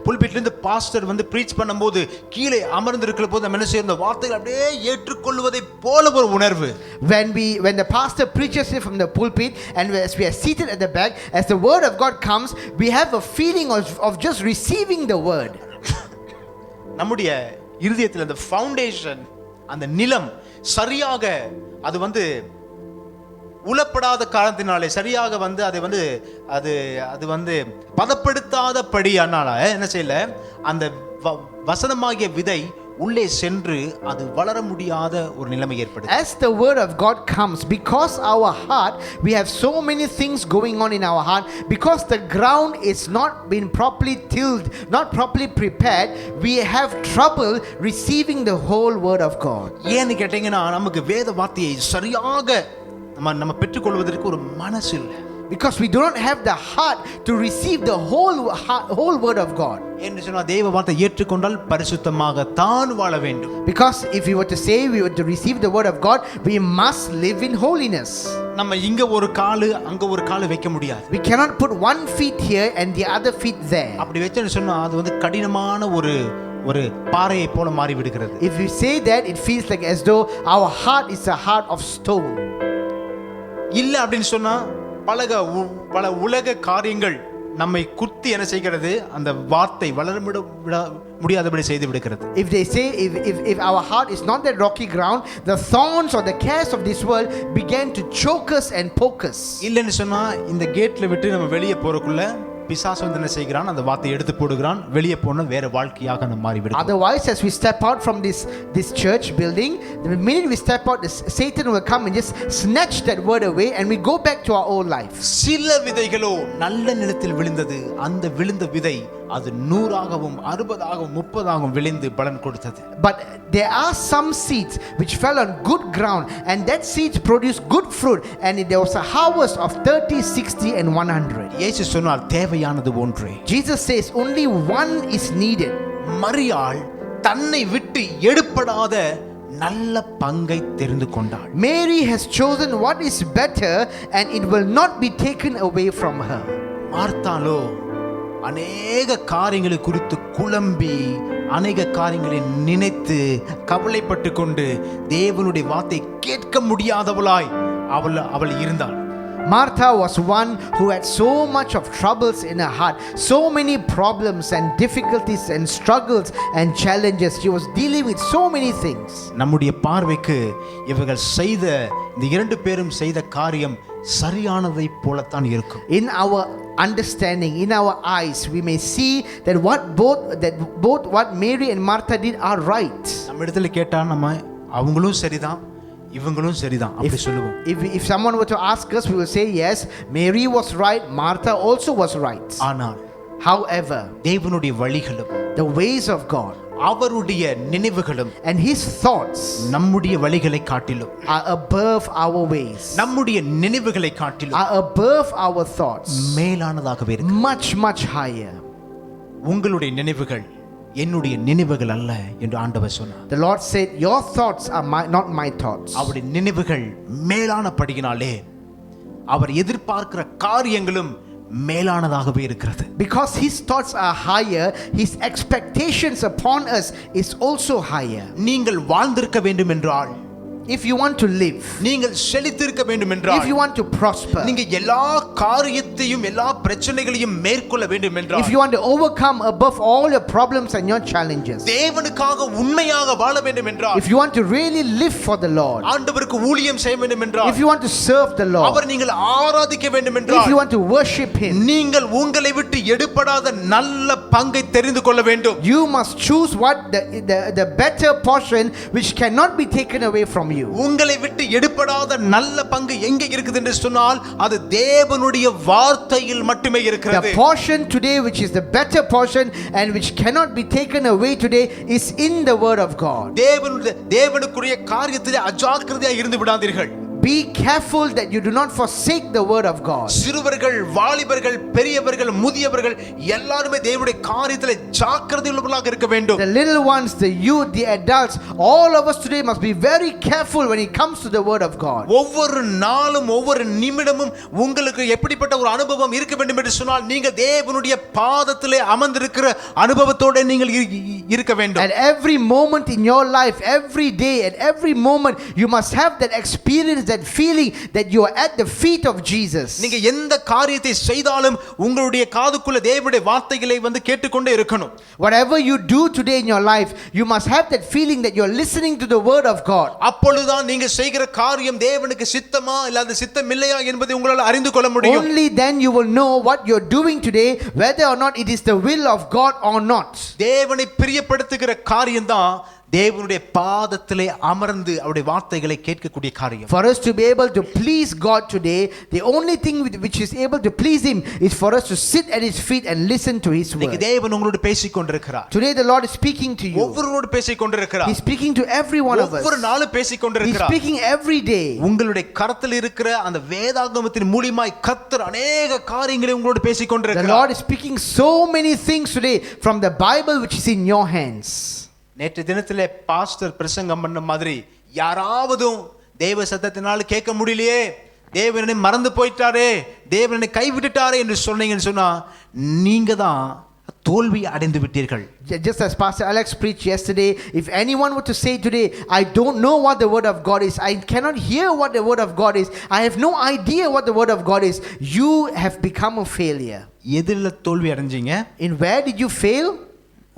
புல்பிட்ல இருந்து பாஸ்டர் வந்து பிரீச் பண்ணும்போது கீழே அமர்ந்து இருக்கிற போது நம்ம என்ன செய்யறோம், வார்த்தைகளை அப்படியே ஏற்றுக்கொள்வதை போல ஒரு உணர்வு. When the pastor preaches it from the pulpit and as we are seated at the back, as the word of God comes, we have a feeling of just receiving the word. நம்முடைய இருதயத்தில் அந்த foundation, அந்த நிலம் சரியாக அது வந்து உலப்படாத காரணத்தினாலே சரியாக வந்து அதை வந்து அது வந்து பதப்படுத்தாதபடியானால என்ன செய்யல, அந்த வசனமாகிய விதை உள்ளே சென்று அது வளர முடியாத ஒரு நிலைமை ஏற்படுது. As the word of God comes, because our heart, we have so many things going on in our heart, because the ground is not been properly tilled, not properly prepared, we have trouble receiving the whole word of God. ஏன்னு கேட்டீங்கன்னா, நமக்கு வேத வார்த்தையை சரியாக நம்ம பெற்றுக்கொள்வதற்கு ஒரு மனசு இல்லை. Because we do not have the heart to receive the whole word of God. என்று சொன்னா தேவ வார்த்தை ஏற்றுக்கொண்டால் பரிசுத்தமாக தான் வாழ வேண்டும். Because if we were to say we were to receive the word of God, we must live in holiness. நம்ம இங்க ஒரு காலு அங்க ஒரு காலு வைக்க முடியாது. We cannot put one feet here and the other feet there. அப்படி வெச்சேன்னு சொன்னா அது வந்து கடினமான ஒரு பாறையை போல மாறி விடுகிறது. If we say that, it feels like as though our heart is a heart of stone. இல்ல அப்படினு சொன்னா பல உலக காரியங்கள் நம்மை குத்தி என்ன செய்கிறது, அந்த வார்த்தை வளர முடியாதபடி செய்து விடுகிறது. If they say if our heart is not that rocky ground, the thorns or the cares of this world began to choke us and poke us. இல்லன்னு சொன்னா இந்த கேட்ல விட்டு நம்ம வெளியே போறதுக்குள்ள பிசாசு வந்து என்ன செய்கிறான், அந்த வார்த்தையை எடுத்து போடுகிறான், வெளியே போன வேற வாழ்க்கையாக நம்ம மாறி விடுகிறோம். Otherwise, as we step out from this church building, the minute we step out, Satan will come and just snatch that word away and we go back to our old life. சில விதைகளோ நல்ல நிலத்தில் விழுந்தது, அந்த விழுந்த விதை அது 100ஆகவும் 60ஆகவும் 30ஆகவும் விளைந்து பலன் கொடுத்தது. But there are some seeds which fell on good ground and that seeds produced good fruit and there was a harvest of 30, 60 and 100. இயேசு சொன்னார் தேவையானது ஒன்றே. Jesus says only one is needed. மரியாள் தன்னை விட்டு எடுபடாத நல்ல பங்கை தெரிந்து கொண்டாள். Mary has chosen what is better and it will not be taken away from her. மார்த்தாளோ அநேக காரியங்களை குறித்து குழம்பி அநேக காரியங்களை நினைத்து கவலைப்பட்டு கொண்டு தேவனுடைய வார்த்தை கேட்க முடியாதவளாய் அவள் இருந்தாள். Martha was one who had so much of troubles in her heart, so many problems and difficulties and struggles and challenges. She was dealing with so many things. நம்முடைய பார்வைக்கு இவர்கள் செய்த இந்த இரண்டு பேரும் செய்த காரியம் சரியானதை போலத்தான் இருக்கும். In our understanding, in our eyes, we may see that both what Mary and Martha did are right. நம்ம இடத்துல கேட்டா நம்ம அவங்களும் சரிதான் இவங்களும் சரிதான் அப்படி சொல்லுவோம். If someone were to ask us, we will say yes, Mary was right, Martha also was right. ஆனால் however, தேவனுடைய வழிகளும் the ways of God, அவருடைய நினைவுகளும் and his thoughts நம்முடைய வழிகளை காட்டிலும் are above our ways, நம்முடைய நினைவுகளை காட்டிலும் are above our thoughts, மேலானதாகவே இருக்கு. much higher. உங்களுடைய நினைவுகள் என்னுடைய நினைவுகள் அல்ல என்று ஆண்டவர் சொன்னார். The Lord said your thoughts are not my thoughts. அவருடைய நினைவுகள் மேலானபடியினாலே அவர் எதிர்பார்க்கிற காரியங்களும் மேலானதாகவே இருக்கிறது. Because his thoughts are higher, his expectations upon us is also higher. நீங்கள் வாழ்ந்திருக்க வேண்டும் என்றால், if you want to live, நீங்கள் செழித்திருக்க வேண்டும் என்றால், if you want to prosper, நீங்க எல்லா காரியத்தையும் எல்லா பிரச்சனைகளையும் மேற்கொள்ள வேண்டும் என்றால், if you want to overcome above all your problems and your challenges, தேவனுக்காக உண்மையாக வாழ வேண்டும் என்றால், if you want to really live for the Lord, ஆண்டவருக்கு ஊழியம் செய்ய வேண்டும் என்றால், if you want to serve the Lord, அவரை நீங்கள் ஆராதிக்க வேண்டும் என்றால், if you want to worship him, நீங்கள் உங்களை விட்டு எடுபடாத நல்ல பங்கை தெரிந்து கொள்ள வேண்டும். you must choose what the better portion which cannot be taken away from you. you. உங்களை விட்டு எடுபடாத நல்ல பங்கு எங்கே இருக்குது என்று சொன்னால் அது தேவனுடைய வார்த்தையில் மட்டுமே இருக்கிறது. The portion today which is the better portion and which cannot be taken away today is in the word of God. தேவனுக்குரிய காரியத்திலே அஜாக்கிரதையாக இருந்து விடாதீர்கள். Be careful that you do not forsake the word of God. சிறுவர்கள், வாலிபர்கள், பெரியவர்கள், முதியவர்கள் எல்லாரும் தேவனுடைய காரியத்திலே ஜாக்கிரதை உள்ளவர்களாக இருக்க வேண்டும். The little ones, the youth, the adults, all of us today must be very careful when it comes to the word of God. ஒவ்வொரு நாளும் ஒவ்வொரு நிமிடமும் உங்களுக்கு எப்படிப்பட்ட ஒரு அனுபவம் இருக்க வேண்டும் என்று சொன்னால் நீங்கள் தேவனுடைய பாதத்திலே அமர்ந்திருக்கிற அனுபவத்தோட நீங்கள் இருக்க வேண்டும். At every moment in your life, every day, at every moment, you must have that experience, that feeling that you are at the feet of Jesus. நீங்க எந்த காரியத்தை செய்தாலும் உங்களுடைய காதுக்குள்ள தேவனுடைய வார்த்தைகளை கேட்டுக்கொண்டே இருக்கணும். Whatever you do today in your life, you must have that feeling that you are listening to the word of God. அப்பொழுதுதான் நீங்க செய்கிற காரியம் தேவனுக்கு சித்தமா இல்ல சித்தமில்லையா என்பதை உங்களால் அறிந்து கொள்ள முடியும். Only then you will know what you are doing today, whether or not it is the will of God or not. தேவனை பிரியப்படுத்துகிற காரியம் தான் தேவனுடைய பாதத்திலே அமர்ந்து அவருடைய வார்த்தைகளை கேட்கக்கூடிய காரியம். For us to be able to please God today, the only thing which is able to please him is for us to sit at his feet and listen to his word. தேவன் உங்களோடு பேசிக் கொண்டிருக்கிறார். Today the Lord is speaking to you. ஒவ்வொருவரோடு பேசிக் கொண்டிருக்கிறார். He is speaking to every one of us. ஒவ்வொரு நாளும் பேசிக் கொண்டிருக்கிறார். He is speaking every day. உங்களுடைய கரத்தில் இருக்கிற அந்த வேதாகமத்தின் மூலமாய் கர்த்தர் अनेक காரியங்களை உங்களோடு பேசிக் கொண்டிருக்கிறார். The Lord is speaking so many things today from the Bible which is in your hands. நேற்று தினத்திலே பாஸ்டர் பிரசங்கம் பண்ண மாதிரி யாராவதும் தேவ சத்தத்தினால கேட்க முடியலையே, தேவனை மறந்து போயிட்டாரே, தேவனை கைவிட்டுட்டாரே என்று சொன்னீங்கன்னு சொன்னா நீங்க தான் தோல்வி அடைந்து விட்டீர்கள். Just as Pastor Alex preached yesterday, if anyone were to say today, I don't know what the word of God is, I cannot hear what the word of God is, I have no idea what the word of God is, you have become a failure. எதில தோல்வி அடைஞ்சீங்க? In where did you fail?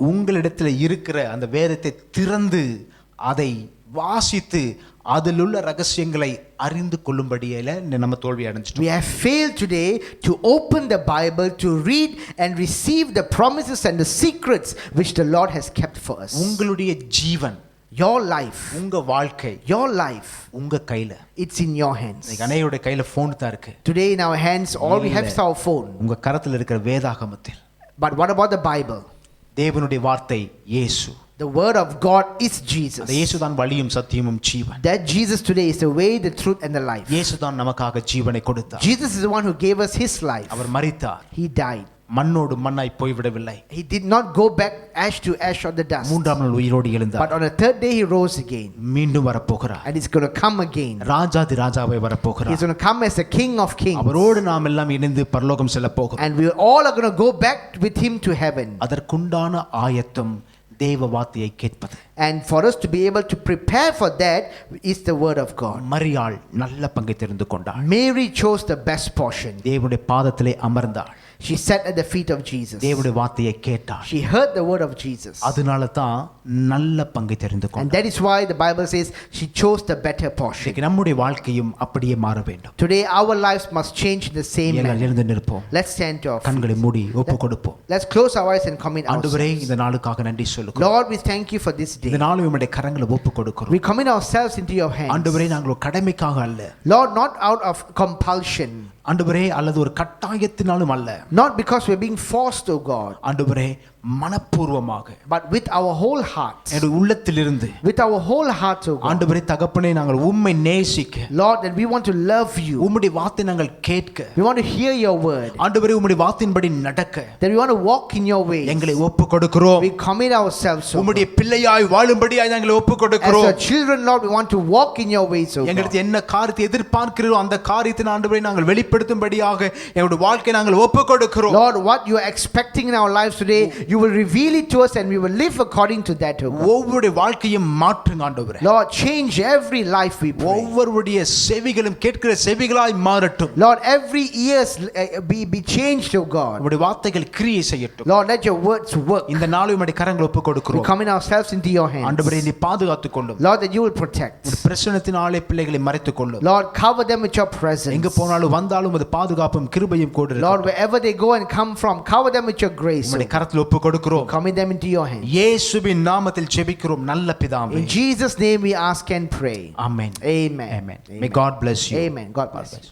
உங்களிடத்தில் இருக்கிற அந்த வேதத்தை திறந்து அதை வாசித்து அதில் உள்ள ரகசியங்களை அறிந்து கொள்ளும்படியில நம்ம தோல்வி அடைஞ்சிட்டோம். We have failed today to open the Bible, to read and receive the promises and the secrets which the Lord has kept for us. உங்களுடைய ஜீவன், your life, உங்க வாழ்க்கை, your life, உங்க கையில, it's in your hands. அனைவருடைய கையில phone தான் இருக்கு. Today in our hands all we have is our phone. உங்க கரத்தில் இருக்கிற வேதாகமத்தில். But what about the Bible? தேவனுடைய வார்த்தை இயேசு. The word of God is Jesus. அந்த இயேசு தான் வழியும் சத்தியமும் ஜீவன். That Jesus today is the way, the truth and the life. இயேசு தான் நமக்காக ஜீவனை கொடுத்தார். Jesus is the one who gave us his life. அவர் மரித்தார். He died. மண்ணோடு மண்ணாய் போய்விடவில்லை. He did not go back ash to ash or the dust. மூன்றாம் நாள் உயிரோடு எழுந்தார். But on the third day he rose again. மீண்டும் வரப்போகிறார். And he's going to come again. ராஜாதி ராஜாவாய் வரப்போகிறார். He's going to come as the King of Kings. அவரோடு நாம் எல்லாம் இணைந்து பரலோகம் செல்ல போகிறோம். And we all are going to go back with him to heaven. அதற்குண்டான ஆயத்தம் தேவ வார்த்தையை கேட்பது. And for us to be able to prepare for that is the word of God. மரியாள் நல்ல பங்கை தெரிந்து கொண்டாள். Mary chose the best portion. தேவனுடைய பாதத்திலே அமர்ந்தாள். She sat at the feet of Jesus. தேவனுடைய வார்த்தையை கேட்டாள். She heard the word of Jesus. அதனால தான் நல்ல பங்கை தெரிந்து கொண்டாள். And that is why the Bible says she chose the better portion. நம்முடைய வாழ்க்கையும் அப்படியே மாற வேண்டும். Today our lives must change in the same manner. எழுந்து நிற்போம். Let's stand to our feet. கண்களை மூடி ஒப்புக்கொடுப்போம். Let's close our eyes and commit ourselves. ஆண்டவரே இந்த நாளுக்காக நன்றி சொல்லுகிறோம். Lord, we thank you for this day. இந்த நாளை உம்முடைய கரங்களில் ஒப்புக்கொடுக்கிறோம். We commit ourselves into your hands. ஆண்டவரே நாங்கள் கடமைக்காக அல்ல. Lord, not out of compulsion. ஆண்டவரே அல்லது ஒரு கட்டாயத்தினாலும் அல்ல. Not because we're being forced to God. ஆண்டவரே மனப்பூர்வமாக, but with our whole heart. என்னுடைய உள்ளத்திலிருந்து, with our whole heart to God. ஆண்டவரே தகப்பனே நாங்கள் உம்மை நேசிக்க, Lord, that we want to love you. உம்முடைய வார்த்தை நாங்கள் கேட்க, we want to hear your word. ஆண்டவரே உம்முடைய வார்த்தையின்படி நடக்க, that we want to walk in your ways. எங்களை ஒப்புக்கொடுக்கிறோம். we commit ourselves. உம்முடைய பிள்ளையாய் வாழும்படியாய் நாங்கள் ஒப்புக்கொடுக்கிறோம். as your children, Lord, we want to walk in your ways. எங்களுக்கு என்ன காரியத்தை எதிர்பார்க்கிறீரோ அந்த காரியத்தை ஆண்டவரே நாங்கள் வெளிப்படுத்தும்படியாக எங்களுடைய வாழ்க்கை நாங்கள் ஒப்புக்கொடுக்கிறோம். Lord, what you are expecting in our lives today, you will reveal it to us and we will live according to that. ஒவ்வொரு வாழ்க்கையும் மாற்றுங்க ஆண்டவரே. Lord, change every life, we pray. ஒவ்வொருடைய செவிகளும் கேட்கிற செவிகளாய் மாறட்டும். Lord, every ears be changed, O God. உம்முடைய வார்த்தைகள் கிரியை செய்யட்டும். Lord, let your words work. இந்த நாளை உம்முடைய கரங்களில் ஒப்புக்கொடுக்கிறோம். we commit ourselves into your hands. ஆண்டவரே நீ பாதுகாத்துக் கொள்ளும். Lord, that you will protect. பிரசன்னத்தினாலே பிள்ளைகளை மறைத்துக் கொள்ளும். Lord, cover them with your presence. எங்க போனாலும் வந்தாலும் நாளும் உமது பாதுகாப்பும் கிருபையும் கூட இருக்கட்டும். Lord, wherever they go and come from, cover them with your grace. உம்முடைய கரத்தில் ஒப்பு கொடுக்கிறோம். Commit them into your hands. இயேசுவின் நாமத்தில் ஜெபிக்கிறோம் நல்ல பிதாவே. In Jesus' name we ask and pray. Amen. Amen. Amen. May God bless you. Amen. God bless you.